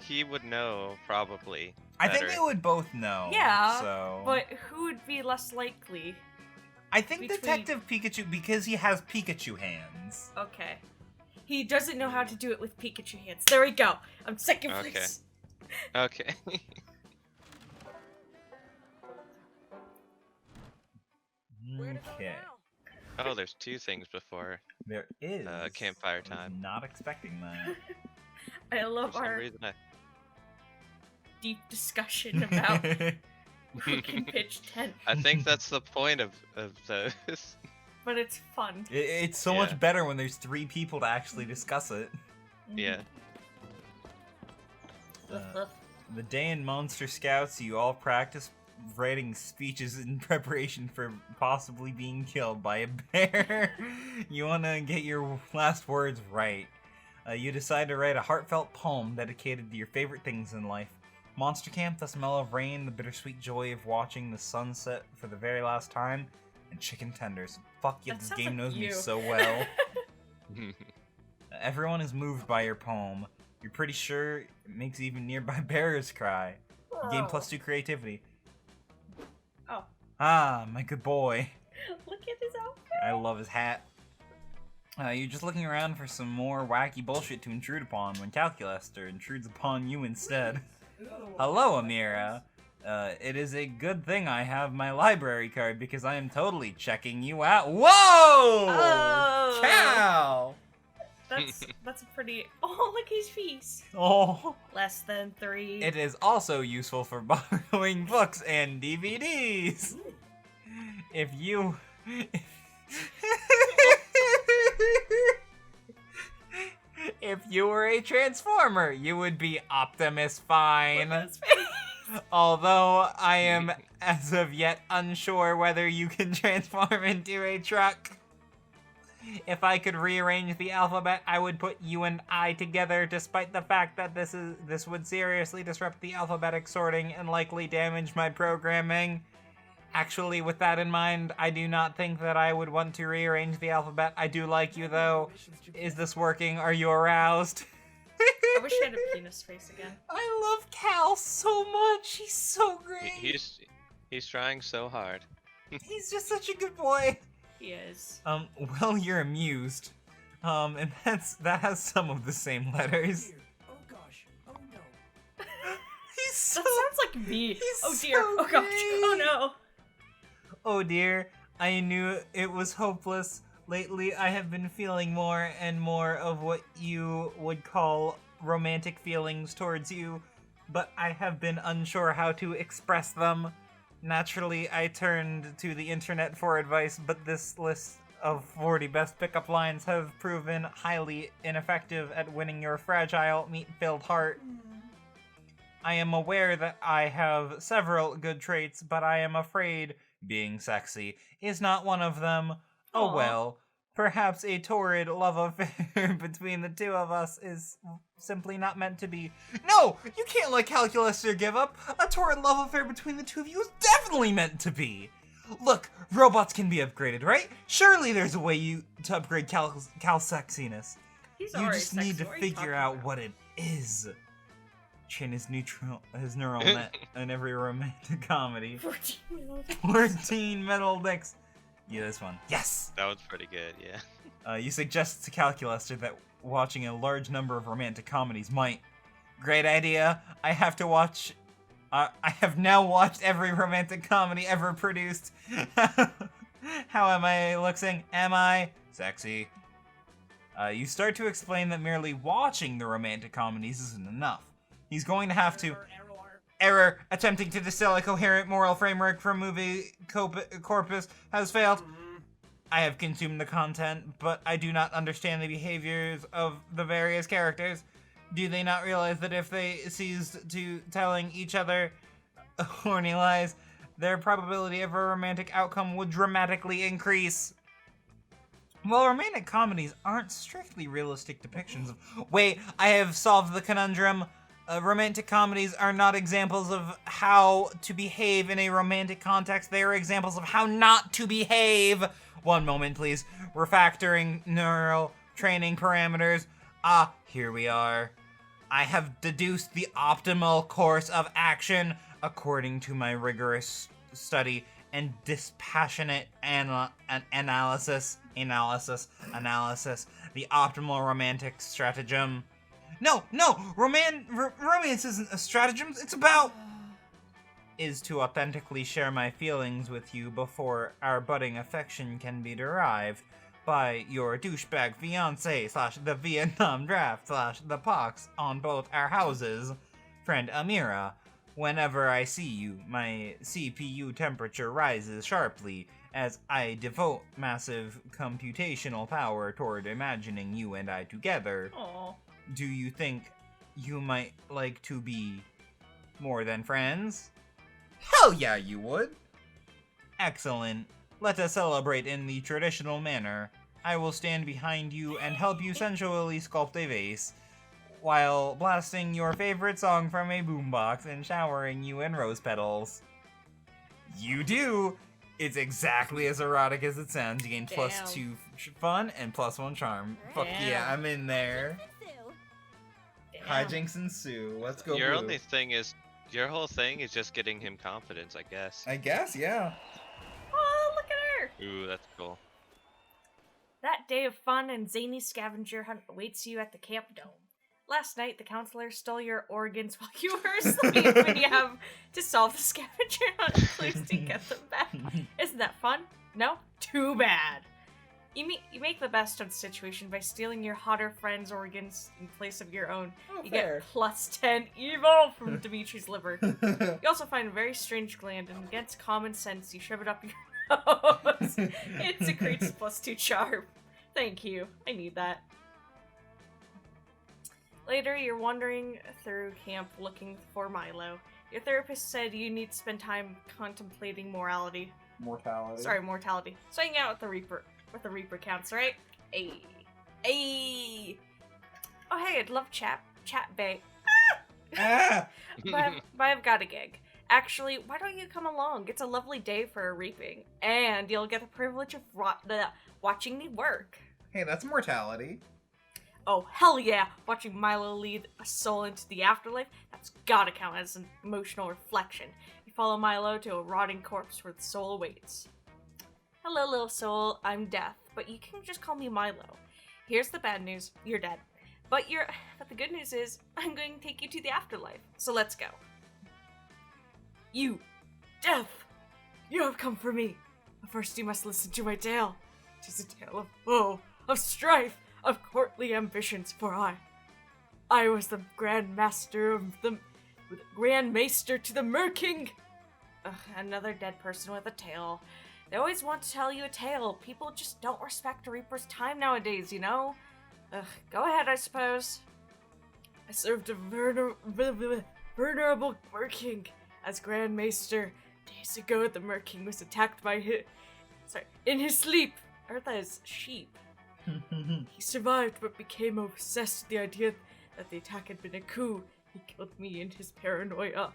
he would know probably. I think better. they would both know. Yeah, So. But who would be less likely? I think between- Detective Pikachu, because he has Pikachu hands. Okay. He doesn't know how to do it with Pikachu hands. There we go. I'm second Okay. place. Okay. Okay. Oh, there's 2 things before There is. campfire I was time. not expecting that. I love For some our reason, deep discussion about broken pitch tent, I think that's the point of those. but it's fun. It's so Yeah. much better when there's 3 people to actually discuss it. Yeah. The day in Monster Scouts, you all practice writing speeches in preparation for possibly being killed by a bear. You want to get your last words right. You decide to write a heartfelt poem dedicated to your favorite things in life. Monster Camp, the smell of rain, the bittersweet joy of watching the sunset for the very last time, and chicken tenders. Fuck yeah, That this sounds game like knows me you. so well. Everyone is moved by your poem. You're pretty sure it makes even nearby bears cry. You gain +2 creativity. Oh, Ah, my good boy. look at his outfit. I love his hat. You're just looking around for some more wacky bullshit to intrude upon when Calculaster intrudes upon you instead. Hello, Amira. It is a good thing I have my library card because I am totally checking you out. Whoa! Oh. Cal! That's a pretty. Oh, look his face. Oh. Less than 3. It is also useful for borrowing books and DVDs. If you... If you were a Transformer, you would be Optimus Look Fine. at his face. Although I am as of yet unsure whether you can transform into a truck. If I could rearrange the alphabet, I would put you and I together, despite the fact that this would seriously disrupt the alphabetic sorting and likely damage my programming. Actually, with that in mind, I do not think that I would want to rearrange the alphabet. I do like you, though. Is this working? Are you aroused? I wish I had a penis face again. I love Cal so much. He's so great. He's trying so hard. He's just such a good boy. He is. Well, you're amused. And that has some of the same letters. Oh gosh. Oh no. He's so... That sounds like me. he's Oh dear. so Oh gosh. great. Oh no. Oh dear, I knew it was hopeless. Lately, I have been feeling more and more of what you would call romantic feelings towards you, but I have been unsure how to express them. Naturally, I turned to the internet for advice, but this list of 40 best pickup lines have proven highly ineffective at winning your fragile, meat-filled heart. I am aware that I have several good traits, but I am afraid being sexy is not one of them. Oh Aw. well, perhaps a torrid love affair between the two of us is simply not meant to be. No! You can't let Calculaster give up! A torrid love affair between the two of you is definitely meant to be! Look, robots can be upgraded, right? Surely there's a way to upgrade Cal's sexiness. He's You already just need sexy. to What are you figure talking out about? what it is. Train his neural net in every romantic comedy. 14 minutes. 14 metal dicks. Yeah, this one. Yes! That was pretty good, yeah. You suggest to Calculaster that watching a large number of romantic comedies might. Great idea. I have to watch... I have now watched every romantic comedy ever produced. How am I looking? Am I? Sexy. You start to explain that merely watching the romantic comedies isn't enough. He's going to have to... Error! Attempting to distill a coherent moral framework from movie corpus has failed. I have consumed the content, but I do not understand the behaviors of the various characters. Do they not realize that if they ceased to telling each other horny lies, their probability of a romantic outcome would dramatically increase? Well, romantic comedies aren't strictly realistic depictions of... Wait, I have solved the conundrum. Romantic comedies are not examples of how to behave in a romantic context. They are examples of how not to behave. One moment, please. Refactoring neural training parameters. Ah, here we are. I have deduced the optimal course of action according to my rigorous study and dispassionate analysis. The optimal romantic stratagem. No, romance isn't a stratagem. It's about... is to authentically share my feelings with you before our budding affection can be derived by your douchebag fiance / the Vietnam draft / the pox on both our houses, friend Amira. Whenever I see you, my CPU temperature rises sharply as I devote massive computational power toward imagining you and I together. Aw. Do you think you might like to be more than friends? Hell yeah, you would! Excellent. Let us celebrate in the traditional manner. I will stand behind you and help you sensually sculpt a vase, while blasting your favorite song from a boombox and showering you in rose petals. You do! It's exactly as erotic as it sounds. You gain Damn. +2 fun and +1 charm. Fuck yeah, I'm in there. Damn. Hijinks ensue. Let's go, Your Blue. only thing is, your whole thing is just getting him confidence, I guess. I guess, yeah. Oh, look at her! Ooh, that's cool. That day of fun and zany scavenger hunt awaits you at the camp dome. Last night, the counselor stole your organs while you were asleep, and you have to solve the scavenger hunt clues to get them back. Isn't that fun? No? Too bad. You make the best of the situation by stealing your hotter friend's organs in place of your own. Oh, You fair. get +10 evil from Dimitri's liver. You also find a very strange gland, and against common sense, you shove it up your nose. It secretes +2 charm. Thank you. I need that. Later, you're wandering through camp looking for Milo. Your therapist said you need to spend time contemplating morality. Mortality. Sorry, mortality. So hang out with the Reaper counts, right? Ayy. Ayy. Oh hey, I'd love chat bay. Ah! But I've got a gig. Actually, why don't you come along? It's a lovely day for a reaping, and you'll get the privilege of watching me work. Hey, that's mortality. Oh, hell yeah! Watching Milo lead a soul into the afterlife, that's gotta count as an emotional reflection. You follow Milo to a rotting corpse where the soul awaits. Hello, little soul, I'm Death, but you can just call me Milo. Here's the bad news, you're dead. But the good news is, I'm going to take you to the afterlife, so let's go. You, Death! You have come for me. But first you must listen to my tale. 'Tis a tale of woe, of strife, of courtly ambitions, for I was the Grand Master of the Grand Maester to the Merking. Ugh, another dead person with a tale. They always want to tell you a tale. People just don't respect a Reaper's time nowadays, you know? Ugh, go ahead, I suppose. I served a venerable Merking as Grand Maester. Days ago, the Merking was attacked by in his sleep. I heard that is sheep. He survived, but became obsessed with the idea that the attack had been a coup. He killed me in his paranoia.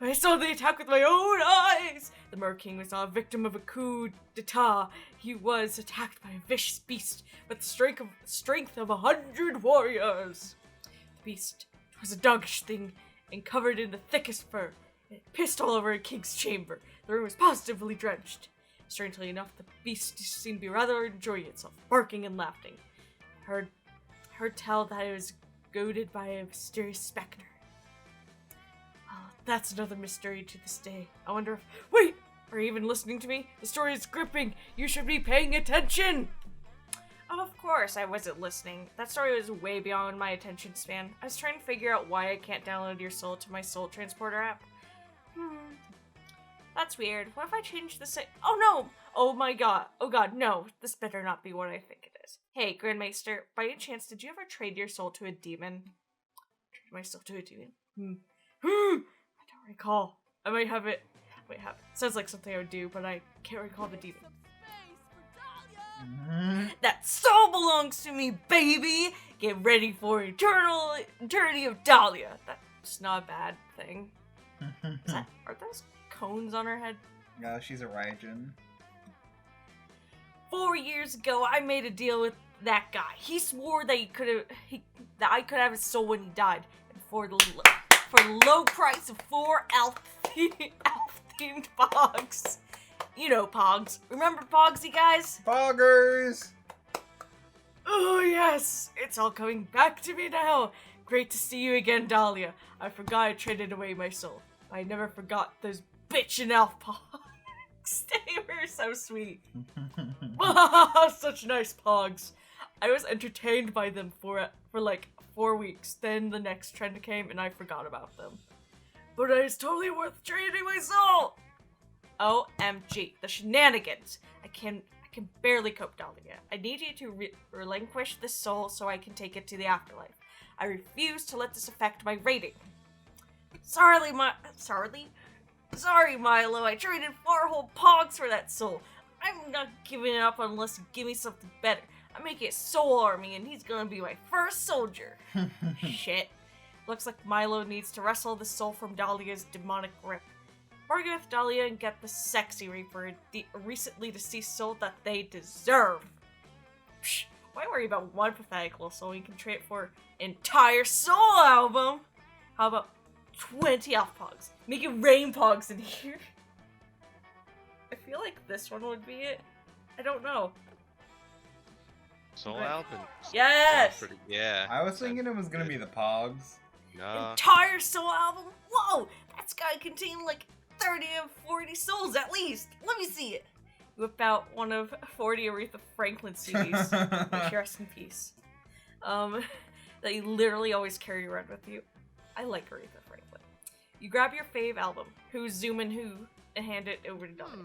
I saw the attack with my own eyes! The Merking was not a victim of a coup d'etat. He was attacked by a vicious beast with the strength of 100 warriors. The beast was a doggish thing and covered in the thickest fur. It pissed all over a king's chamber. The room was positively drenched. Strangely enough, the beast seemed to be rather enjoying itself, barking and laughing. Heard tell that it was goaded by a mysterious specter. Well, that's another mystery to this day. I wonder if— Wait! Are you even listening to me? The story is gripping! You should be paying attention! Oh, of course I wasn't listening. That story was way beyond my attention span. I was trying to figure out why I can't download your soul to my soul transporter app. That's weird. What if I change the Oh no! Oh my god. Oh god, no. This better not be what I think it is. Hey, Grandmaster, by any chance, did you ever trade your soul to a demon? Trade my soul to a demon? I don't recall. I might have it. Sounds like something I would do, but I can't recall the demon. That soul belongs to me, baby! Get ready for eternity of Dahlia. That's not a bad thing. Are those cones on her head? Yeah, she's a Raijin. 4 years ago, I made a deal with that guy. He swore that that I could have his soul when he died, and for the low price of 4 elf-themed pogs. You know pogs. Remember pogs, you guys? Poggers! Oh yes, it's all coming back to me now. Great to see you again, Dahlia. I forgot I traded away my soul. I never forgot those bitchin' elf pogs. They were so sweet. Such nice pogs. I was entertained by them for like 4 weeks. Then the next trend came and I forgot about them. But it's totally worth trading my soul! OMG, the shenanigans. I can barely cope, Dahlia. I need you to relinquish this soul so I can take it to the afterlife. I refuse to let this affect my rating. Sorry, Milo. I traded 4 whole pogs for that soul. I'm not giving it up unless you give me something better. I'm making a soul army, and he's gonna be my first soldier. Shit. Looks like Milo needs to wrestle the soul from Dahlia's demonic grip. Bargain with Dahlia and get the sexy Reaper, the recently deceased soul that they deserve. Psh, why worry about one pathetic little soul? You can trade it for entire soul album. How about 20 elf pogs? Making rain pogs in here. I feel like this one would be it. I don't know. Soul Okay. album. Yes! Pretty, yeah. I was thinking it was gonna be the Pogs. No. Entire soul album? Whoa! That's gotta contain like 30 or 40 souls at least. Let me see it. Whip out one of 40 Aretha Franklin CDs. May she rest in peace. That you literally always carry around with you. I like Aretha Franklin. You grab your fave album, Who's Zoomin' Who, and hand it over to Dahlia.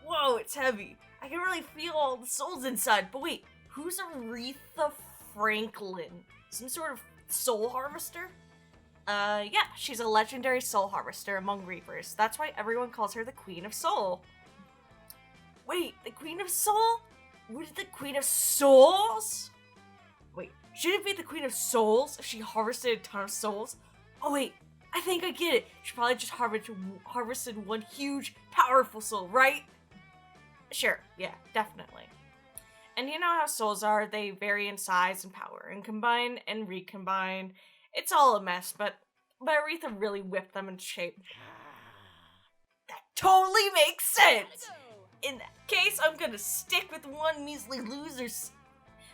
Whoa, it's heavy. I can really feel all the souls inside. But wait, who's Aretha Franklin? Some sort of soul harvester? Yeah, she's a legendary soul harvester among Reapers. That's why everyone calls her the Queen of Soul. Wait, the Queen of Soul? What is the Queen of Souls? Wait, should it be the Queen of Souls if she harvested a ton of souls? Oh wait, I think I get it. She probably just harvested one huge, powerful soul, right? Sure, yeah, definitely. And you know how souls are, they vary in size and power, and combine and recombine. It's all a mess, but Aretha really whipped them into shape. That totally makes sense! In that case, I'm gonna stick with one measly loser.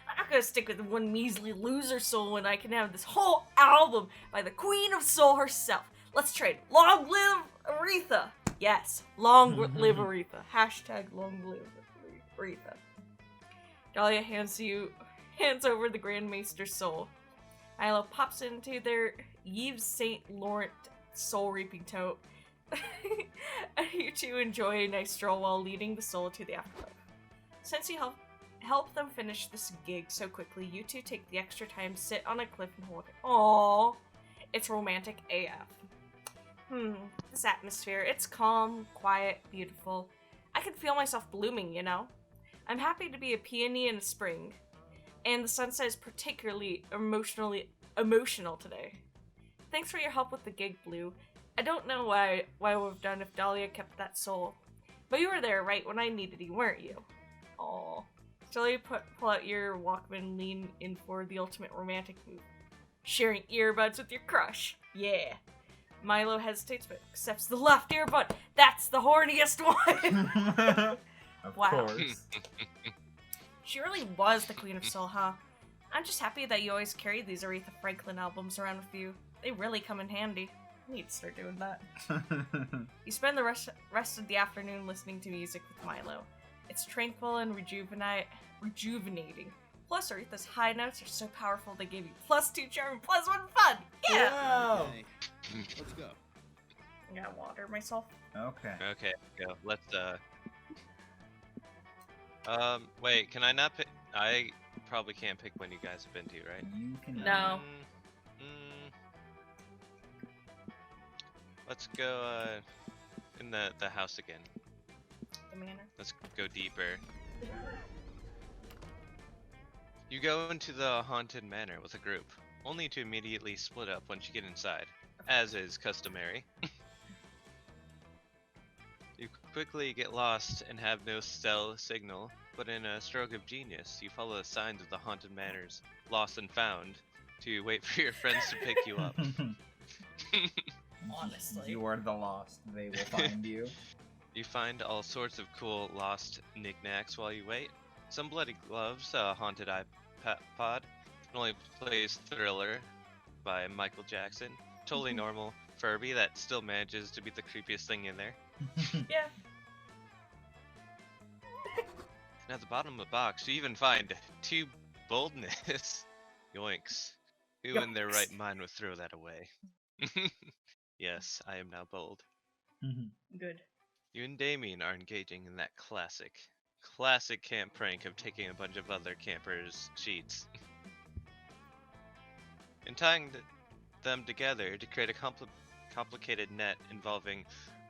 I'm not gonna stick with one measly loser soul when I can have this whole album by the Queen of Soul herself. Let's trade. Long live Aretha! Yes, long live Aretha. Hashtag long live Aretha. Dahlia hands over the Grand Maester's soul. Milo pops into their Yves Saint Laurent soul reaping tote. You two enjoy a nice stroll while leading the soul to the afterlife. Since you help them finish this gig so quickly, you two take the extra time to sit on a cliff and hold it. Aww, it's romantic AF. This atmosphere, it's calm, quiet, beautiful. I can feel myself blooming, you know? I'm happy to be a peony in the spring. And the sunset is particularly emotional today. Thanks for your help with the gig, Blue. I don't know what I would have done if Dahlia kept that soul. But you were there right when I needed you, weren't you? Aww. Dahlia, pull out your Walkman and lean in for the ultimate romantic move. Sharing earbuds with your crush. Yeah. Milo hesitates but accepts the left earbud. That's the horniest one! Of Wow. course. She really was the Queen of Soul, huh? I'm just happy that you always carried these Aretha Franklin albums around with you. They really come in handy. I need to start doing that. You spend the rest of the afternoon listening to music with Milo. It's tranquil and rejuvenating. Plus, Aretha's high notes are so powerful they give you +2 charm and +1 fun! Yeah! Wow. Okay, let's go. I gotta water myself. Okay. Okay, go. Let's wait, can I not pick? I probably can't pick when you guys have been to, right? You can. No. Let's go, in the house again. The manor. Let's go deeper. You go into the haunted manor with a group, only to immediately split up once you get inside, as is customary. You quickly get lost and have no cell signal, but in a stroke of genius, you follow the signs of the haunted manors, lost and found, to wait for your friends to pick you up. Honestly. You are the lost. They will find you. You find all sorts of cool lost knickknacks while you wait. Some bloody gloves, a haunted iPod, only plays Thriller by Michael Jackson. Totally normal, Furby that still manages to be the creepiest thing in there. Yeah. And at the bottom of the box, you even find 2 boldness. Yoinks. Who in their right Yoinks. mind would throw that away? Yes, I am now bold. Good. You and Damien are engaging in that classic camp prank of taking a bunch of other campers' sheets and tying them together to create a complicated net involving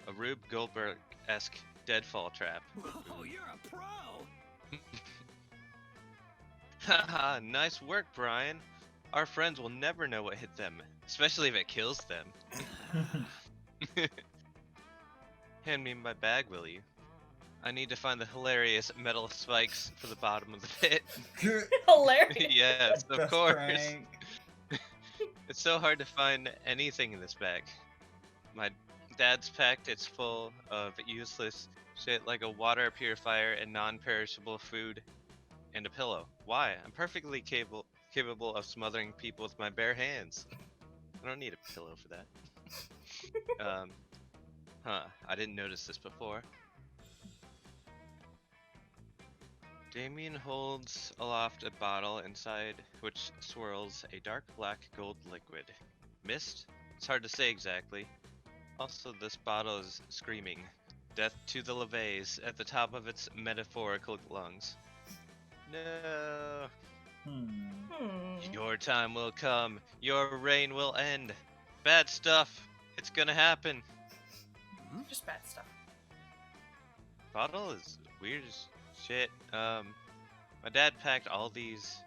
a Rube Goldberg-esque deadfall trap. Whoa, you're a pro! Haha, nice work, Brian. Our friends will never know what hit them, especially if it kills them. Hand me my bag, will you? I need to find the hilarious metal spikes for the bottom of the pit. Hilarious. Yes, of Best course. prank. It's so hard to find anything in this bag. My dad's packed it's full of useless shit like a water purifier and non-perishable food and a pillow. Why? I'm perfectly capable of smothering people with my bare hands. I don't need a pillow for that. I didn't notice this before. Damien holds aloft a bottle inside which swirls a dark black gold liquid. Mist? It's hard to say exactly. Also, this bottle is screaming, "Death to the LeVays" at the top of its metaphorical lungs. No. Your time will come. Your reign will end. Bad stuff. It's gonna happen. Just bad stuff. Bottle is weird as shit. My dad packed all these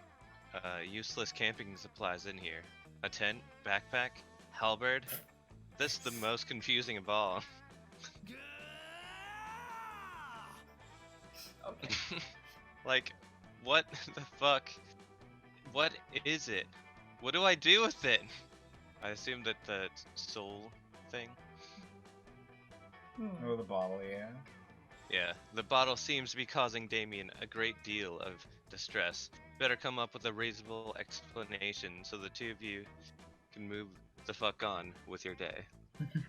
useless camping supplies in here. A tent, backpack, halberd. This is the most confusing of all. Okay. Like, what the fuck? What is it? What do I do with it? I assume that the soul thing. Oh, the bottle, yeah. Yeah, the bottle seems to be causing Damien a great deal of distress. Better come up with a reasonable explanation so the two of you can move the fuck on with your day.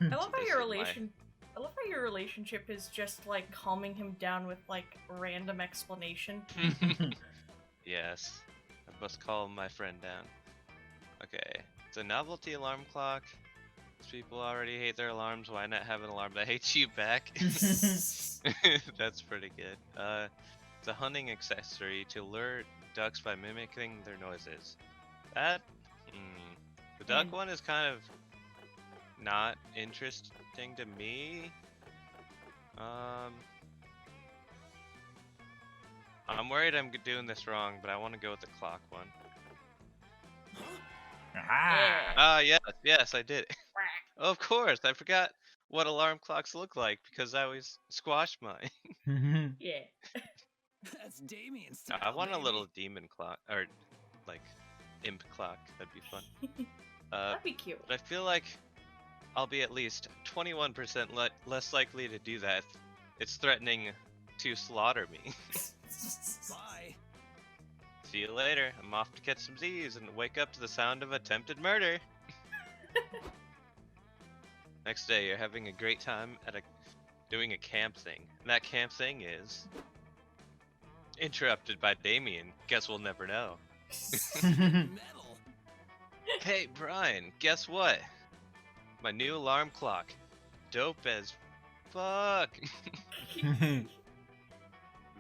I love how This your is my- I love how your relationship is just like calming him down with like random explanation. Yes, I must calm my friend down. Okay, it's a novelty alarm clock. These people already hate their alarms. Why not have an alarm that hates you back? That's pretty good. It's a hunting accessory to lure ducks by mimicking their noises. That, the duck one is kind of not interesting to me. I'm worried I'm doing this wrong, but I want to go with the clock one. Aha! Yes, I did it. Of course, I forgot what alarm clocks look like because I always squashed mine. Yeah. That's Damien style. I want a baby. little demon clock, or like imp clock. That'd be fun. That'd be cute. But I feel like I'll be at least 21% less likely to do that. It's threatening to slaughter me. Bye. See you later. I'm off to catch some Z's and wake up to the sound of attempted murder. Next day, you're having a great time at doing a camp thing. And that camp thing is interrupted by Damien. Guess we'll never know. Metal. Hey, Brian, guess what? My new alarm clock. Dope as fuck.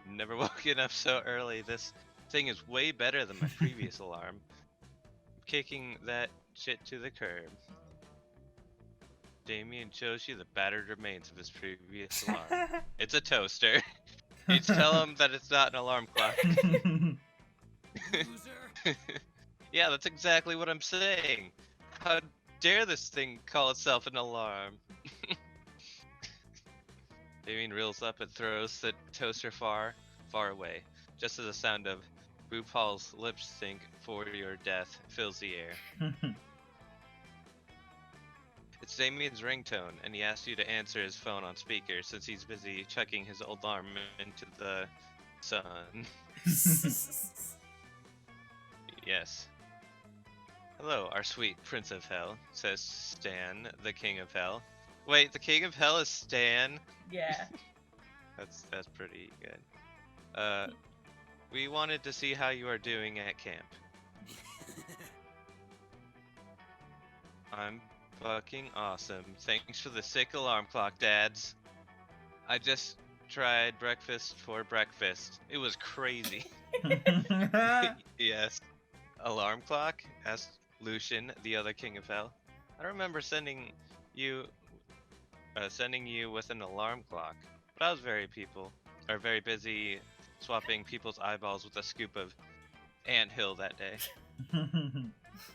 Never woken up so early. This thing is way better than my previous alarm. I'm kicking that shit to the curb. Damien shows you the battered remains of his previous alarm. It's a toaster. You tell him that it's not an alarm clock. Loser. Yeah, that's exactly what I'm saying. How dare this thing call itself an alarm? Damien reels up and throws the toaster far, far away, just as the sound of RuPaul's lip sync for your death fills the air. It's Damien's ringtone, and he asks you to answer his phone on speaker since he's busy chucking his alarm into the sun. Yes. Hello, our sweet Prince of Hell, says Stan, the King of Hell. Wait, the King of Hell is Stan? Yeah. That's pretty good. We wanted to see how you are doing at camp. I'm fucking awesome. Thanks for the sick alarm clock, dads. I just tried breakfast for breakfast. It was crazy. Yes. Alarm clock? Asked Lucian, the other King of Hell. I don't remember sending you with an alarm clock, but I was very busy swapping people's eyeballs with a scoop of anthill that day.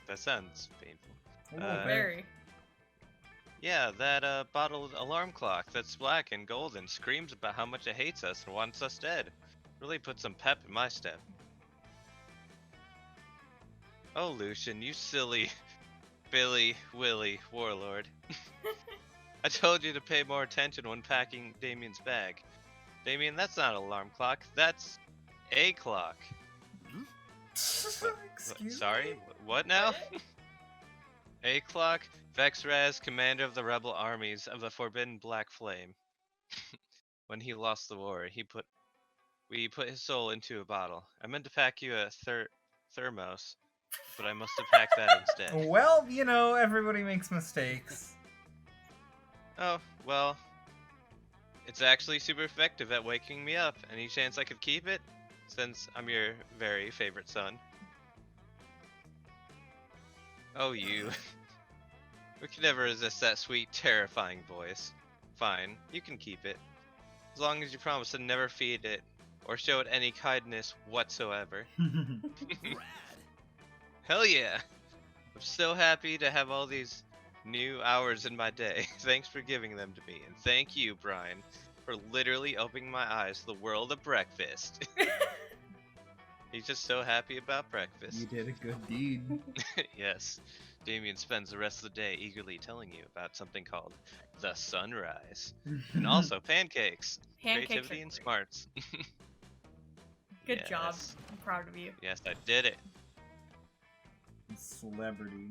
That sounds painful. Very. Yeah, that bottled alarm clock that's black and golden screams about how much it hates us and wants us dead. Really put some pep in my step. Oh, Lucian, you silly Billy Willy warlord. I told you to pay more attention when packing Damien's bag. Damien, that's not an alarm clock, that's a clock. Excuse Sorry? me? What now? A clock, Vexraz, commander of the rebel armies of the Forbidden Black Flame. When he lost the war, we put his soul into a bottle. I meant to pack you a thermos, but I must have packed that instead. Well, you know, everybody makes mistakes. Oh, well, it's actually super effective at waking me up. Any chance I could keep it? Since I'm your very favorite son. Oh, you. We could never resist that sweet, terrifying voice. Fine, you can keep it. As long as you promise to never feed it, or show it any kindness whatsoever. Rad. Hell yeah! I'm so happy to have all these new hours in my day. Thanks for giving them to me, and thank you, Brian, for literally opening my eyes to the world of breakfast. He's just so happy about breakfast. You did a good deed. Yes, Damien spends the rest of the day eagerly telling you about something called the sunrise, and also pancakes, Pancakes creativity are and great. smarts. Good job. Yes. I'm proud of you. Yes, I did it. Celebrity.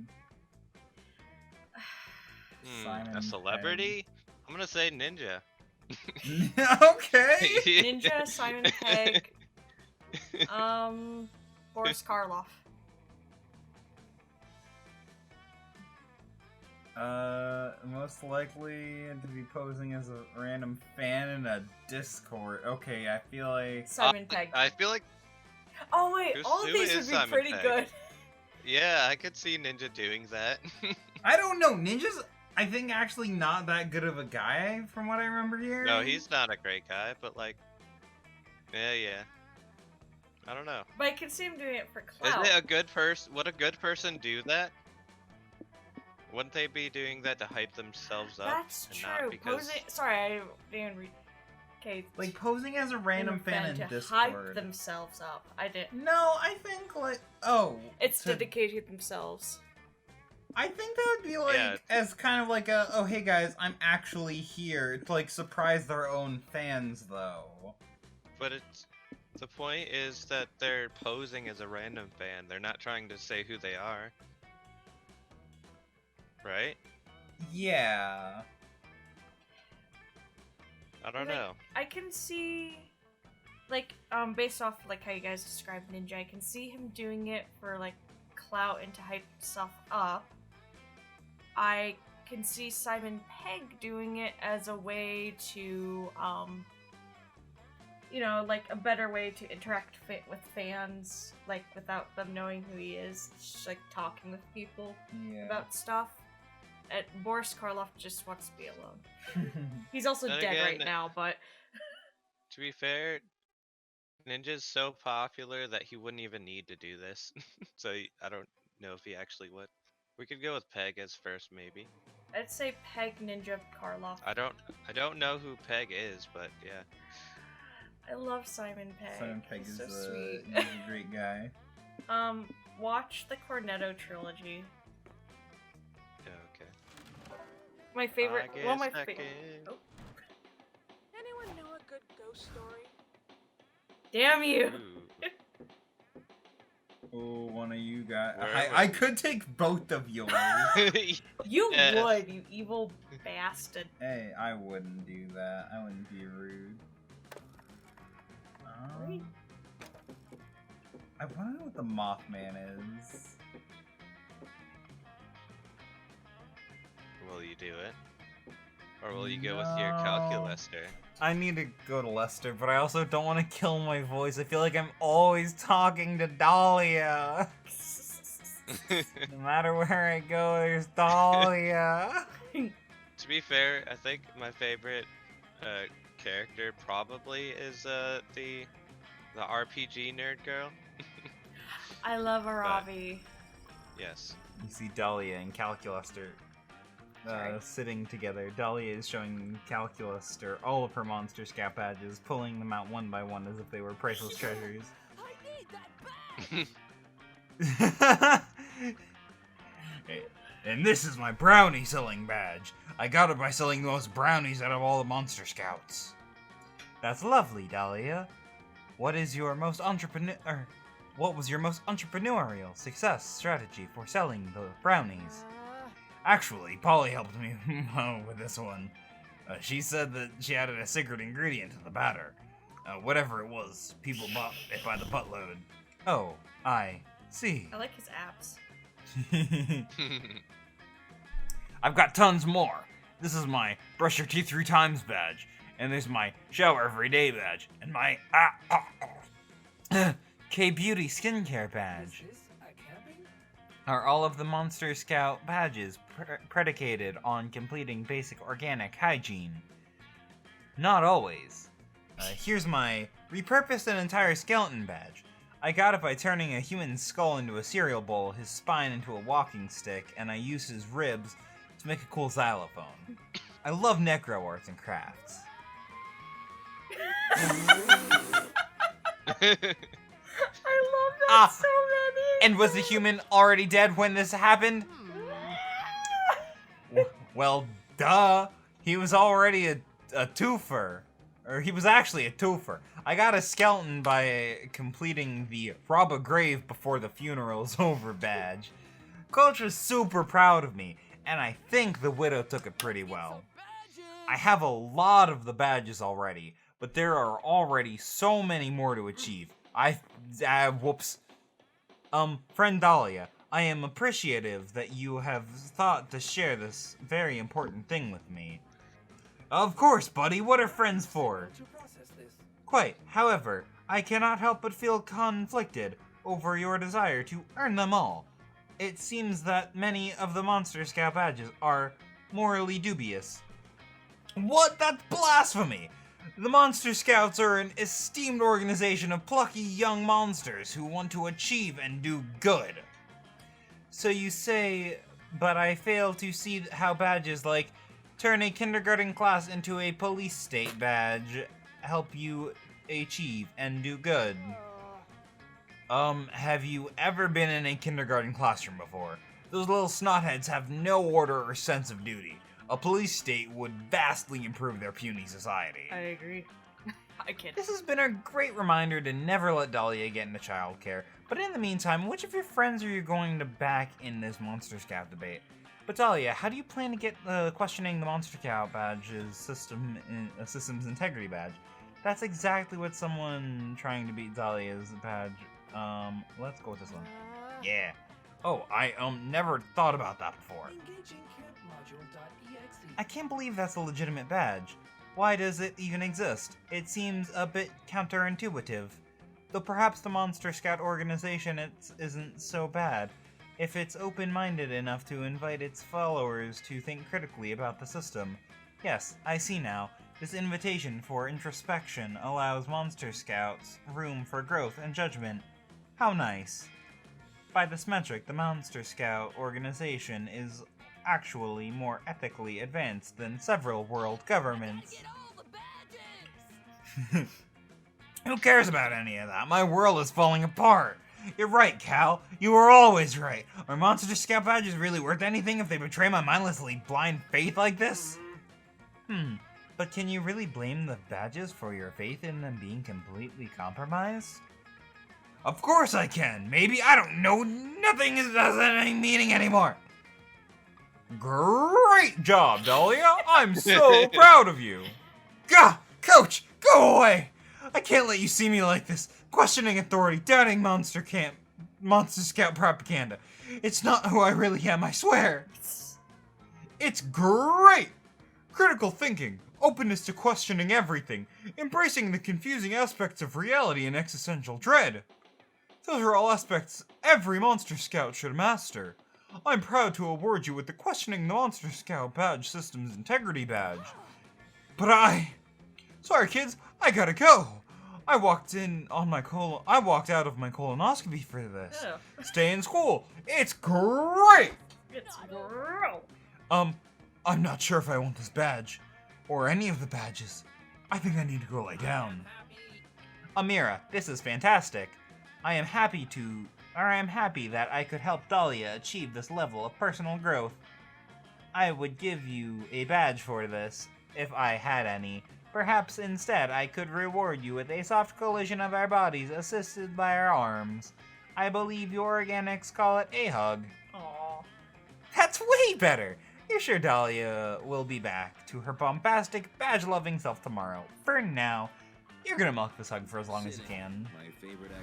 A Simon celebrity? I'm gonna say ninja. Okay. Ninja, Simon Pegg, Boris Karloff. Most likely to be posing as a random fan in a Discord. Okay, I feel like Simon Pegg. I feel like, Oh wait, Who's- all of who these is would be Simon pretty Pegg? good. yeah, I could see Ninja doing that. I don't know. Ninja's, I think, actually not that good of a guy from what I remember hearing. No, he's not a great guy, but like, yeah. I don't know. But I can see him doing it for clout. Isn't it a good person? Would a good person do that? Wouldn't they be doing that to hype themselves up? That's and not true. because... Sorry, I didn't read. Okay. like posing as a random fan in to Discord. hype themselves up. I didn't. No, I think like It's to- dedicated themselves. I think that would be like Yeah. as kind of like a oh hey guys, I'm actually here to like surprise their own fans though. But the point is that they're posing as a random fan. They're not trying to say who they are. Right? Yeah. I don't Like, know. I can see, like, based off like how you guys described Ninja, I can see him doing it for like clout and to hype stuff up. I can see Simon Pegg doing it as a way to, you know, like a better way to interact with fans, like without them knowing who he is, just like talking with people Yeah. about stuff. Boris Karloff just wants to be alone. He's also Then dead right again- now, but To be fair, Ninja's so popular that he wouldn't even need to do this. So I don't know if he actually would. We could go with Peg as first, maybe. I'd say Peg, Ninja, Karloff. I don't know who Peg is, but yeah. I love Simon Pegg. Simon Pegg He's is so sweet. he's a great guy. Watch the Cornetto trilogy. Okay. My favorite. I One of my guess I favorite. can- Oh, Anyone know a good ghost story? damn you! Ooh. Oh, one of you guys. Where I was- could take both of yours. You Yes. would, you evil bastard. Hey, I wouldn't do that. I wouldn't be rude. Right. I want to know what the Mothman is. Will you do it? Or will you go with your No. calculaster? I need to go to Lester, but I also don't want to kill my voice. I feel like I'm always talking to Dahlia. No matter where I go, there's Dahlia. To be fair, I think my favorite character probably is the RPG nerd girl. I love Arabi. Yes. You see Dahlia and Calculaster Sorry. sitting together. Dahlia is showing Calculaster all of her Monster Scout badges, pulling them out one by one as if they were priceless treasures. I need that badge. And this is my brownie selling badge. I got it by selling the most brownies out of all the Monster Scouts. That's lovely, Dahlia. What was your most entrepreneurial success strategy for selling the brownies? Actually, Polly helped me with this one. She said that she added a secret ingredient to the batter. Whatever it was, people bought it by the buttload. Oh, I see. I like his abs. I've got tons more. This is my brush your teeth 3 times badge, and there's my shower every day badge, and my K-Beauty skincare badge. Is this a camping? Are all of the Monster Scout badges predicated on completing basic organic hygiene? Not always. Here's my repurposed an entire skeleton badge. I got it by turning a human skull into a cereal bowl, his spine into a walking stick, and I used his ribs to make a cool xylophone. I love necro arts and crafts. I love that so many. And was the human already dead when this happened? Well, duh. He was already a twofer. Or he was actually a twofer. I got a skeleton by completing the rob a grave before the funeral's over badge. Coach was super proud of me, and I think the widow took it pretty well. I have a lot of the badges already, but there are already so many more to achieve. Whoops. Friend Dahlia, I am appreciative that you have thought to share this very important thing with me. Of course, buddy, what are friends for? To process this. Quite. However, I cannot help but feel conflicted over your desire to earn them all. It seems that many of the Monster Scout badges are morally dubious. What? That's blasphemy! The Monster Scouts are an esteemed organization of plucky young monsters who want to achieve and do good. So you say, but I fail to see how badges like turn a kindergarten class into a police state badge help you achieve and do good. Have you ever been in a kindergarten classroom before? Those little snotheads have no order or sense of duty. A police state would vastly improve their puny society. I agree. I kid. This has been a great reminder to never let Dahlia get into childcare. But in the meantime, which of your friends are you going to back in this Monster Scout debate? But Dahlia, how do you plan to get questioning the Monster Scout badge's systems integrity badge? That's exactly what someone trying to beat Dahlia's badge. Let's go with this one. Yeah. Oh, I never thought about that before. Engaging camp module.exe. I can't believe that's a legitimate badge. Why does it even exist? It seems a bit counterintuitive. Though perhaps the Monster Scout organization isn't so bad, if it's open-minded enough to invite its followers to think critically about the system. Yes, I see now. This invitation for introspection allows Monster Scouts room for growth and judgment. How nice. By this metric, the Monster Scout organization is actually more ethically advanced than several world governments. Get all the badges. Who cares about any of that? My world is falling apart. You're right, Cal. You were always right. Are Monster Scout badges really worth anything if they betray my mindlessly blind faith like this? But can you really blame the badges for your faith in them being completely compromised? Of course I can. Maybe I don't know. Nothing has any meaning anymore. Great job, Dahlia. I'm so proud of you. Gah! Coach, go away! I can't let you see me like this, questioning authority, doubting Monster Scout propaganda. It's not who I really am, I swear. It's great! Critical thinking, openness to questioning everything, embracing the confusing aspects of reality and existential dread. Those are all aspects every Monster Scout should master. I'm proud to award you with the Questioning the Monster Scout Badge System's Integrity Badge. But sorry kids, I gotta go. I walked out of my colonoscopy for this. Oh. Stay in school. It's great! It's gross. I'm not sure if I want this badge. Or any of the badges. I think I need to go lay down. Amira, this is fantastic. I am happy that I could help Dahlia achieve this level of personal growth. I would give you a badge for this, if I had any. Perhaps instead I could reward you with a soft collision of our bodies assisted by our arms. I believe you organics call it a hug. Aw. That's way better! You're sure Dahlia will be back to her bombastic, badge-loving self tomorrow. For now, you're gonna milk this hug for as long as you can.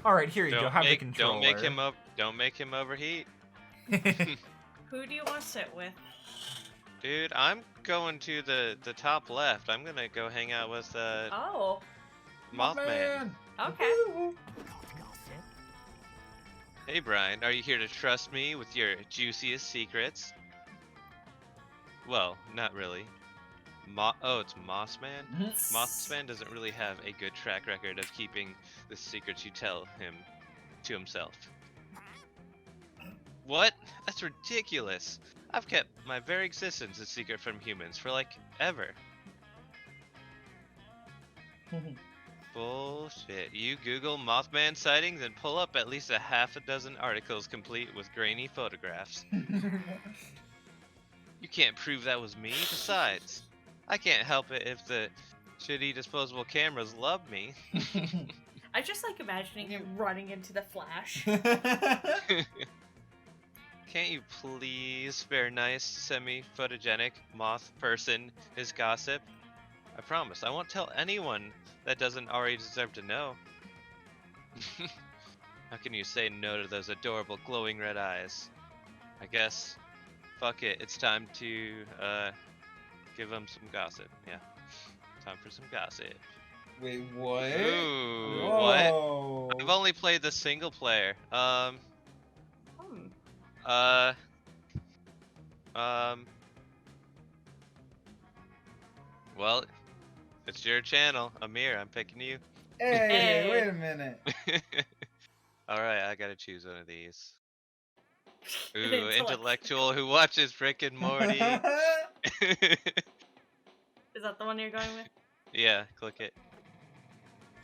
Alright, here you go, have the controller. Don't make him overheat. Who do you want to sit with? Dude, I'm going to the top left. I'm gonna go hang out with Oh, Mothman. okay. Hey Brian, are you here to trust me with your juiciest secrets? Well, not really. It's Mossman? Mossman doesn't really have a good track record of keeping the secrets you tell him to himself. What? That's ridiculous. I've kept my very existence a secret from humans for like ever. Bullshit. You Google Mothman sightings and pull up at least a half a dozen articles complete with grainy photographs. You can't prove that was me. Besides, I can't help it if the shitty disposable cameras love me. I just like imagining him running into the Flash. Can't you please spare nice, semi-photogenic moth person his gossip? I promise, I won't tell anyone that doesn't already deserve to know. How can you say no to those adorable glowing red eyes? I guess, fuck it, it's time to give them some gossip. Yeah, time for some gossip. Wait, what? Ooh, Whoa. what? I've only played the single player. Well, it's your channel, Amir. I'm picking you. Hey, Hey. wait a minute. Alright, I gotta choose one of these. Ooh, Intellectual. intellectual who watches Rick and Morty. Is that the one you're going with? Yeah, click it.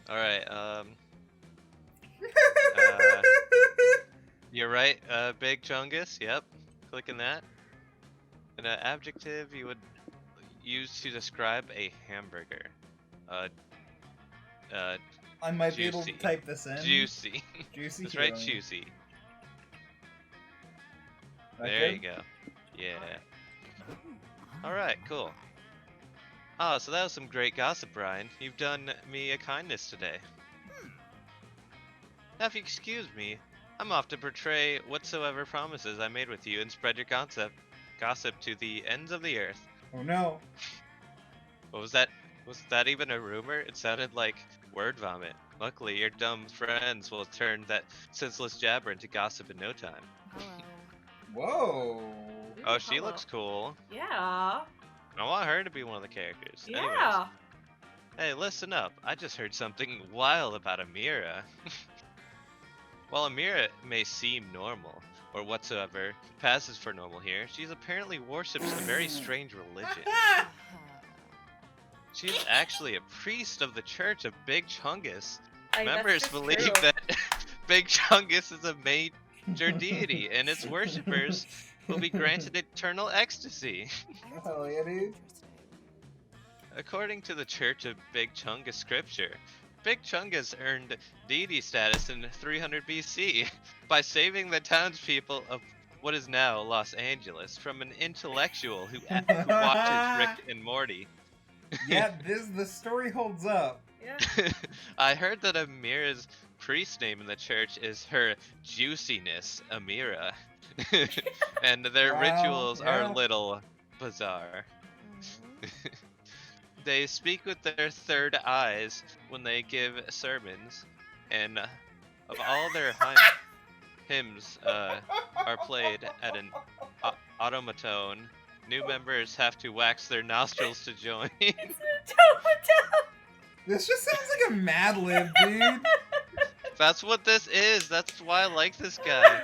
Alright, you're right, Big Chungus, yep. Clicking that. And an adjective you would use to describe a hamburger. I might be able to Juicy. type this in. Juicy. Juicy. That's right, feeling. juicy. That There good? you go. Yeah. Alright, cool. Oh, so that was some great gossip, Brian. You've done me a kindness today. Now, if you excuse me, I'm off to portray whatsoever promises I made with you and spread your gossip to the ends of the earth. Oh no. What was that? Was that even a rumor? It sounded like word vomit. Luckily, your dumb friends will turn that senseless jabber into gossip in no time. Hello. Whoa. Oh, she Hello. looks cool. Yeah. I want her to be one of the characters. Anyways. Yeah. Hey, listen up. I just heard something wild about Amira. While Amira may seem normal, or whatsoever passes for normal here, she's apparently worships a very strange religion. She is actually a priest of the Church of Big Chungus. Members believe that Big Chungus is a major deity, and its worshippers will be granted eternal ecstasy. Hell yeah, dude. According to the Church of Big Chungus scripture, Big Chungus earned deity status in 300 BC by saving the townspeople of what is now Los Angeles from an intellectual who watches Rick and Morty. Yeah, the story holds up. Yeah. I heard that Amira's priest name in the church is her juiciness, Amira. And their Wow, rituals are yeah. a little bizarre. Mhm. They speak with their third eyes when they give sermons, and of all their hymns are played at an automaton. New members have to wax their nostrils to join. It's an automaton. This just sounds like a Mad Lib, dude. That's what this is. That's why I like this guy.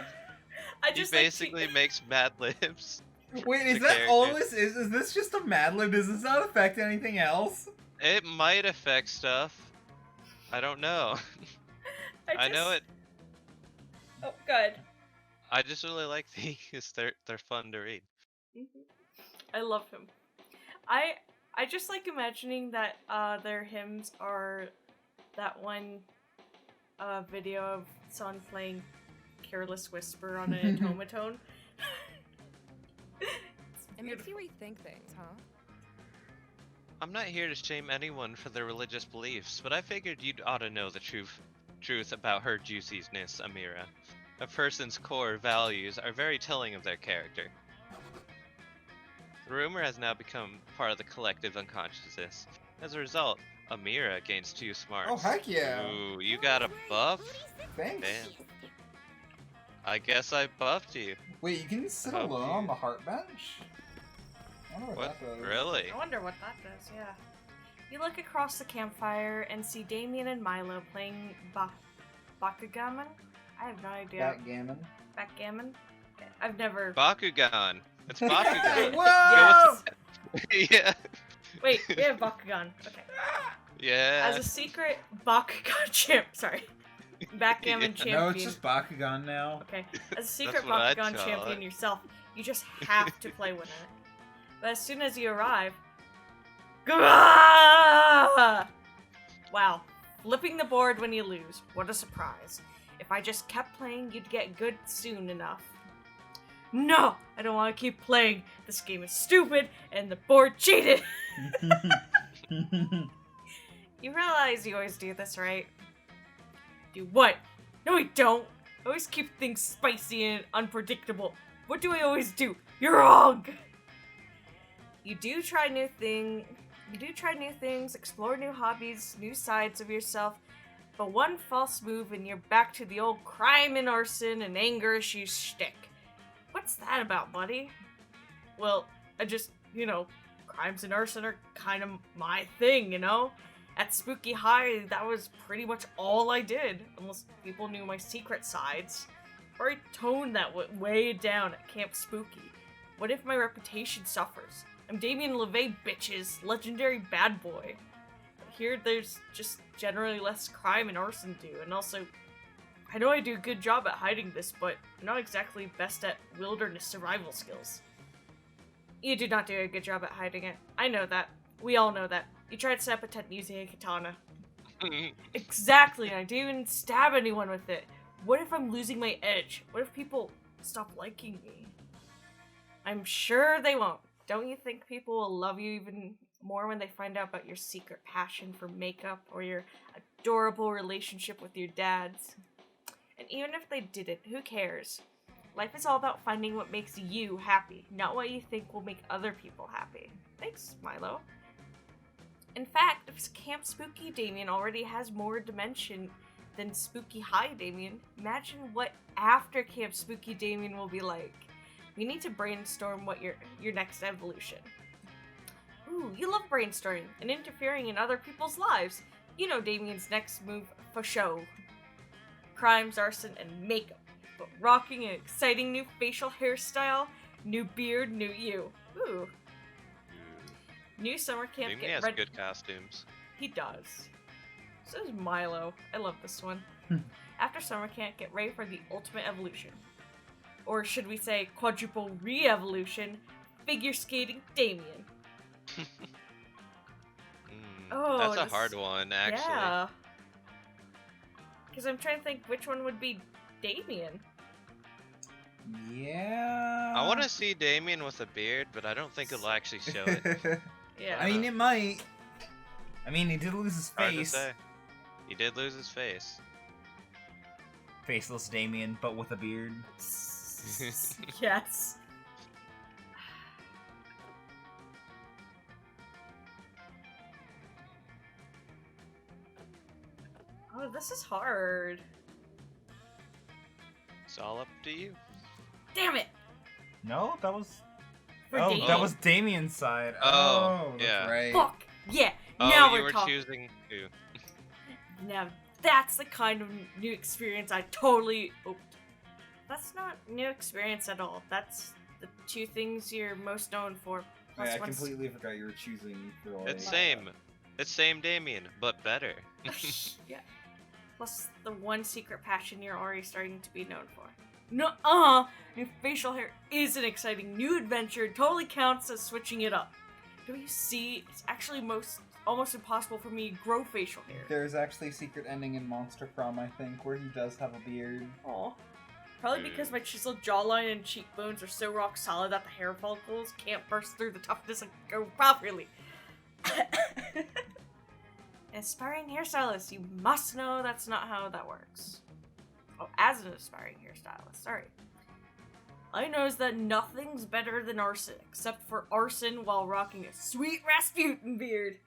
I He just basically makes Mad Libs. Wait, is The that all character. this is? Is this just a Mad Lib? Does this not affect anything else? It might affect stuff. I don't know. I know it. Oh, good. I just really like these. They're fun to read. I love him. I just like imagining that their hymns are that one video of someone playing Careless Whisper on an automaton. It makes you rethink things, huh? I'm not here to shame anyone for their religious beliefs, but I figured you'd ought to know the truth about her juiciness, Amira. A person's core values are very telling of their character. The rumor has now become part of the collective unconsciousness. As a result, Amira gains 2 smarts. Oh, heck yeah. Ooh, you got a buff? Thanks. Damn. I guess I buffed you. Wait, you can sit Oh, alone dude. on the heart bench? I wonder What? that does. Really? I wonder what that does, yeah. You look across the campfire and see Damien and Milo playing Bakugaman? I have no idea. Backgammon. Backgammon? I've never... Bakugan. It's Bakugan. Whoa! Yeah. Wait, we have Bakugan. Okay. Yeah. As a secret Bakugan champ, sorry. Backgammon Yeah. champion. No, it's just Bakugan now. Okay. As a secret what I Bakugan call champion it. yourself, you just have to play with it. But as soon as you arrive... Gah! Wow. Flipping the board when you lose. What a surprise. If I just kept playing, you'd get good soon enough. No! I don't want to keep playing. This game is stupid, and the board cheated! You realize you always do this, right? Do what? No, I don't. I always keep things spicy and unpredictable. What do I always do? You're wrong! You do try new things, explore new hobbies, new sides of yourself, but one false move and you're back to the old crime and arson and anger issues shtick. What's that about, buddy? Well, crimes and arson are kind of my thing, you know? At Spooky High, that was pretty much all I did, unless people knew my secret sides. Or I toned that way down at Camp Spooky. What if my reputation suffers? I'm Damien LeVay, bitches, legendary bad boy. But here, there's just generally less crime and arson do, and also, I know I do a good job at hiding this, but I'm not exactly best at wilderness survival skills. You do not do a good job at hiding it. I know that. We all know that. You tried to set up a tent using a katana. Exactly, and I didn't even stab anyone with it. What if I'm losing my edge? What if people stop liking me? I'm sure they won't. Don't you think people will love you even more when they find out about your secret passion for makeup or your adorable relationship with your dads? And even if they didn't, who cares? Life is all about finding what makes you happy, not what you think will make other people happy. Thanks, Milo. In fact, if Camp Spooky Damien already has more dimension than Spooky High Damien, imagine what after Camp Spooky Damien will be like. We need to brainstorm what your next evolution. Ooh, you love brainstorming and interfering in other people's lives. You know Damien's next move for show. Crimes, arson, and makeup. But rocking an exciting new facial hairstyle, new beard, new you. Ooh. New summer camp He has get ready. good costumes. He does. So does Milo. I love this one. After summer camp, get ready for the ultimate evolution. Or should we say quadruple re-evolution, figure skating Damien. Oh, That's a this- hard one, actually. Yeah. Because I'm trying to think which one would be Damien. Yeah. I want to see Damien with a beard, but I don't think it'll actually show it. Yeah. I mean, it might. I mean, he did lose his Hard to face. say. He did lose his face. Faceless Damien, but with a beard. Yes. Oh, this is hard. It's all up to you. Damn it! No, that was. For oh, Damien. that was Damien's side. Oh, that's yeah. right. Fuck! Yeah! Oh, now you we're were talking. choosing to. Now that's the kind of new experience I totally. Oh, that's not new experience at all. That's the two things you're most known for. Plus I one's- completely forgot you were choosing for. It's same. It's same Damien, but better. Yeah. Plus the one secret passion you're already starting to be known for. No, new facial hair is an exciting new adventure. It totally counts as switching it up. Do you see? It's actually almost impossible for me to grow facial hair. There's actually a secret ending in Monster Prom, I think, where he does have a beard. Aw. Probably because my chiseled jawline and cheekbones are so rock solid that the hair follicles can't burst through the toughness and go properly. Aspiring hairstylist, you must know that's not how that works. Oh, as an aspiring hairstylist, sorry. I knows that nothing's better than arson, except for arson while rocking a sweet Rasputin beard.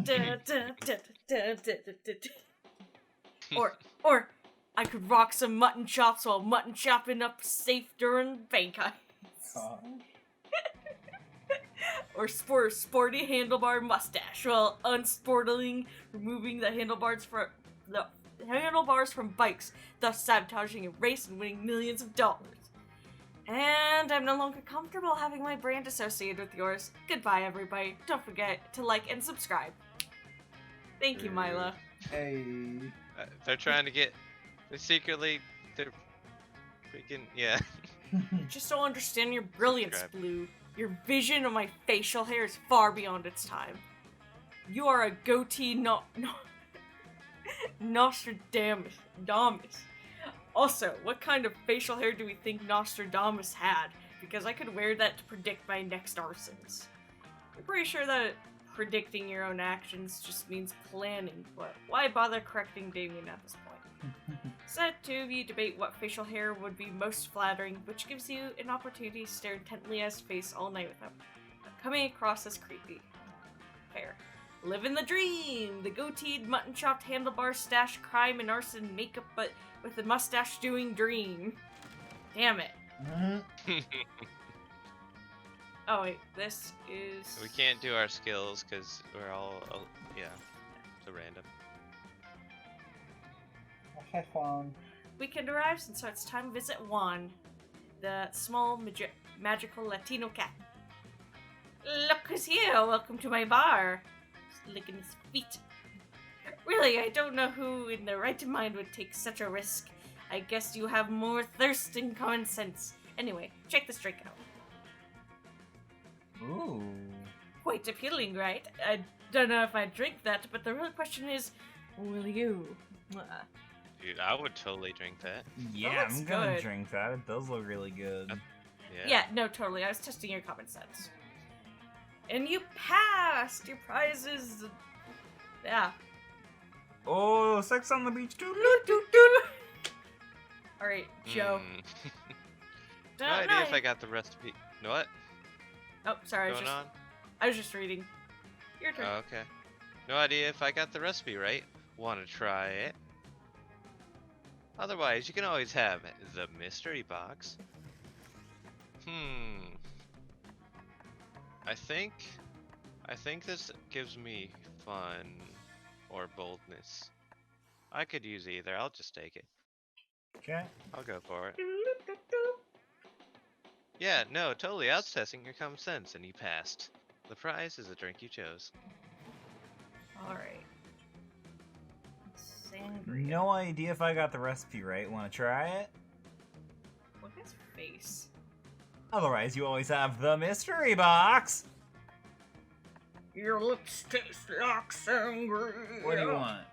Da, da, da, da, da, da, da. Or I could rock some mutton chops while mutton chopping up safe during bank heists. Or sport a sporty handlebar mustache while unsportling removing the handlebars from bikes, thus sabotaging a race and winning millions of dollars. And I'm no longer comfortable having my brand associated with yours. Goodbye, everybody. Don't forget to like and subscribe. Thank you, Mila. Hey. They're trying to get. They're freaking. Yeah. Just don't understand your brilliance, Subscribe. Blue. Your vision of my facial hair is far beyond its time. You are a goatee Nostradamus. Also, what kind of facial hair do we think Nostradamus had? Because I could wear that to predict my next arsons. I'm pretty sure that predicting your own actions just means planning, but why bother correcting Damien at this point? Set two of you debate what facial hair would be most flattering, which gives you an opportunity to stare intently at his face all night without coming across as creepy. Fair. Living the dream! The goateed, mutton-chopped, handlebar stash, crime and arson makeup, but with a mustache-doing dream. Damn it. Oh wait, this is... We can't do our skills because we're all. Yeah. So random. Hi, Juan. Weekend arrives, and so it's time to visit Juan, the small magical Latino cat. Look who's here! Welcome to my bar. Just licking his feet. Really, I don't know who in their right mind would take such a risk. I guess you have more thirst and common sense. Anyway, check this drink out. Ooh. Quite appealing, right? I don't know if I drink that, but the real question is, will you? Dude, I would totally drink that. Yeah, looks I'm gonna good. drink that. It does look really good. Yeah, no, totally. I was testing your common sense. And you passed! Your prize is... Yeah. Oh, sex on the beach too. Alright, Joe. No idea if I got the recipe. You know what? Oh, sorry, Going on? I was just reading. Your turn. Oh, okay. No idea if I got the recipe right. Want to try it? Otherwise, you can always have the mystery box. I think this gives me fun or boldness. I could use either. I'll just take it. Okay. I'll go for it. Yeah, no, totally. I was testing your common sense, and you passed. The prize is a drink you chose. Alright. Sangria. No idea if I got the recipe right. Want to try it? Look at his face. Otherwise, you always have the mystery box. Your lips taste like sangria. What do you want?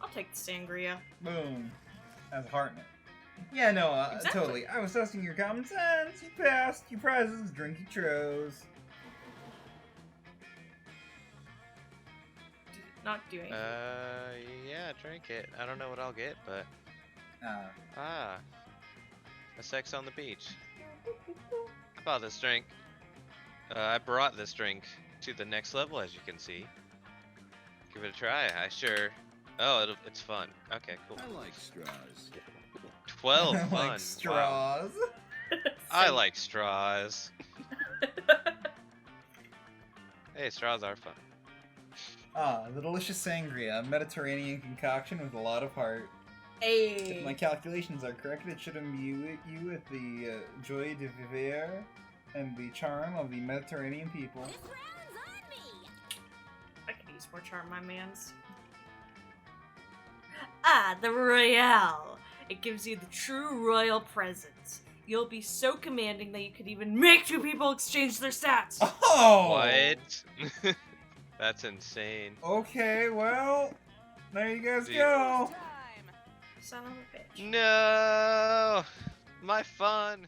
I'll take the sangria. Boom. Has a heart in it. Yeah, no, Exactly. totally. I was testing your common sense. You passed. Your prizes, drinky tros. Not doing. Yeah, drink it. I don't know what I'll get, but a sex on the beach. I bought this drink. I brought this drink to the next level, as you can see. Give it a try. Oh, it's fun. Okay, cool. I like straws. 12 I fun. like Wow. straws. I like straws. Hey, straws are fun. The delicious sangria, a Mediterranean concoction with a lot of heart. If my Hey. calculations are correct, it should imbue you with the joie de vivre and the charm of the Mediterranean people. I could use more charm, my mans. Ah, the Royale. It gives you the true royal presence. You'll be so commanding that you could even make two people exchange their stats. Oh! What? That's insane. Okay, well, there you guys Do you- go. Time. Son of a bitch. No! My fun!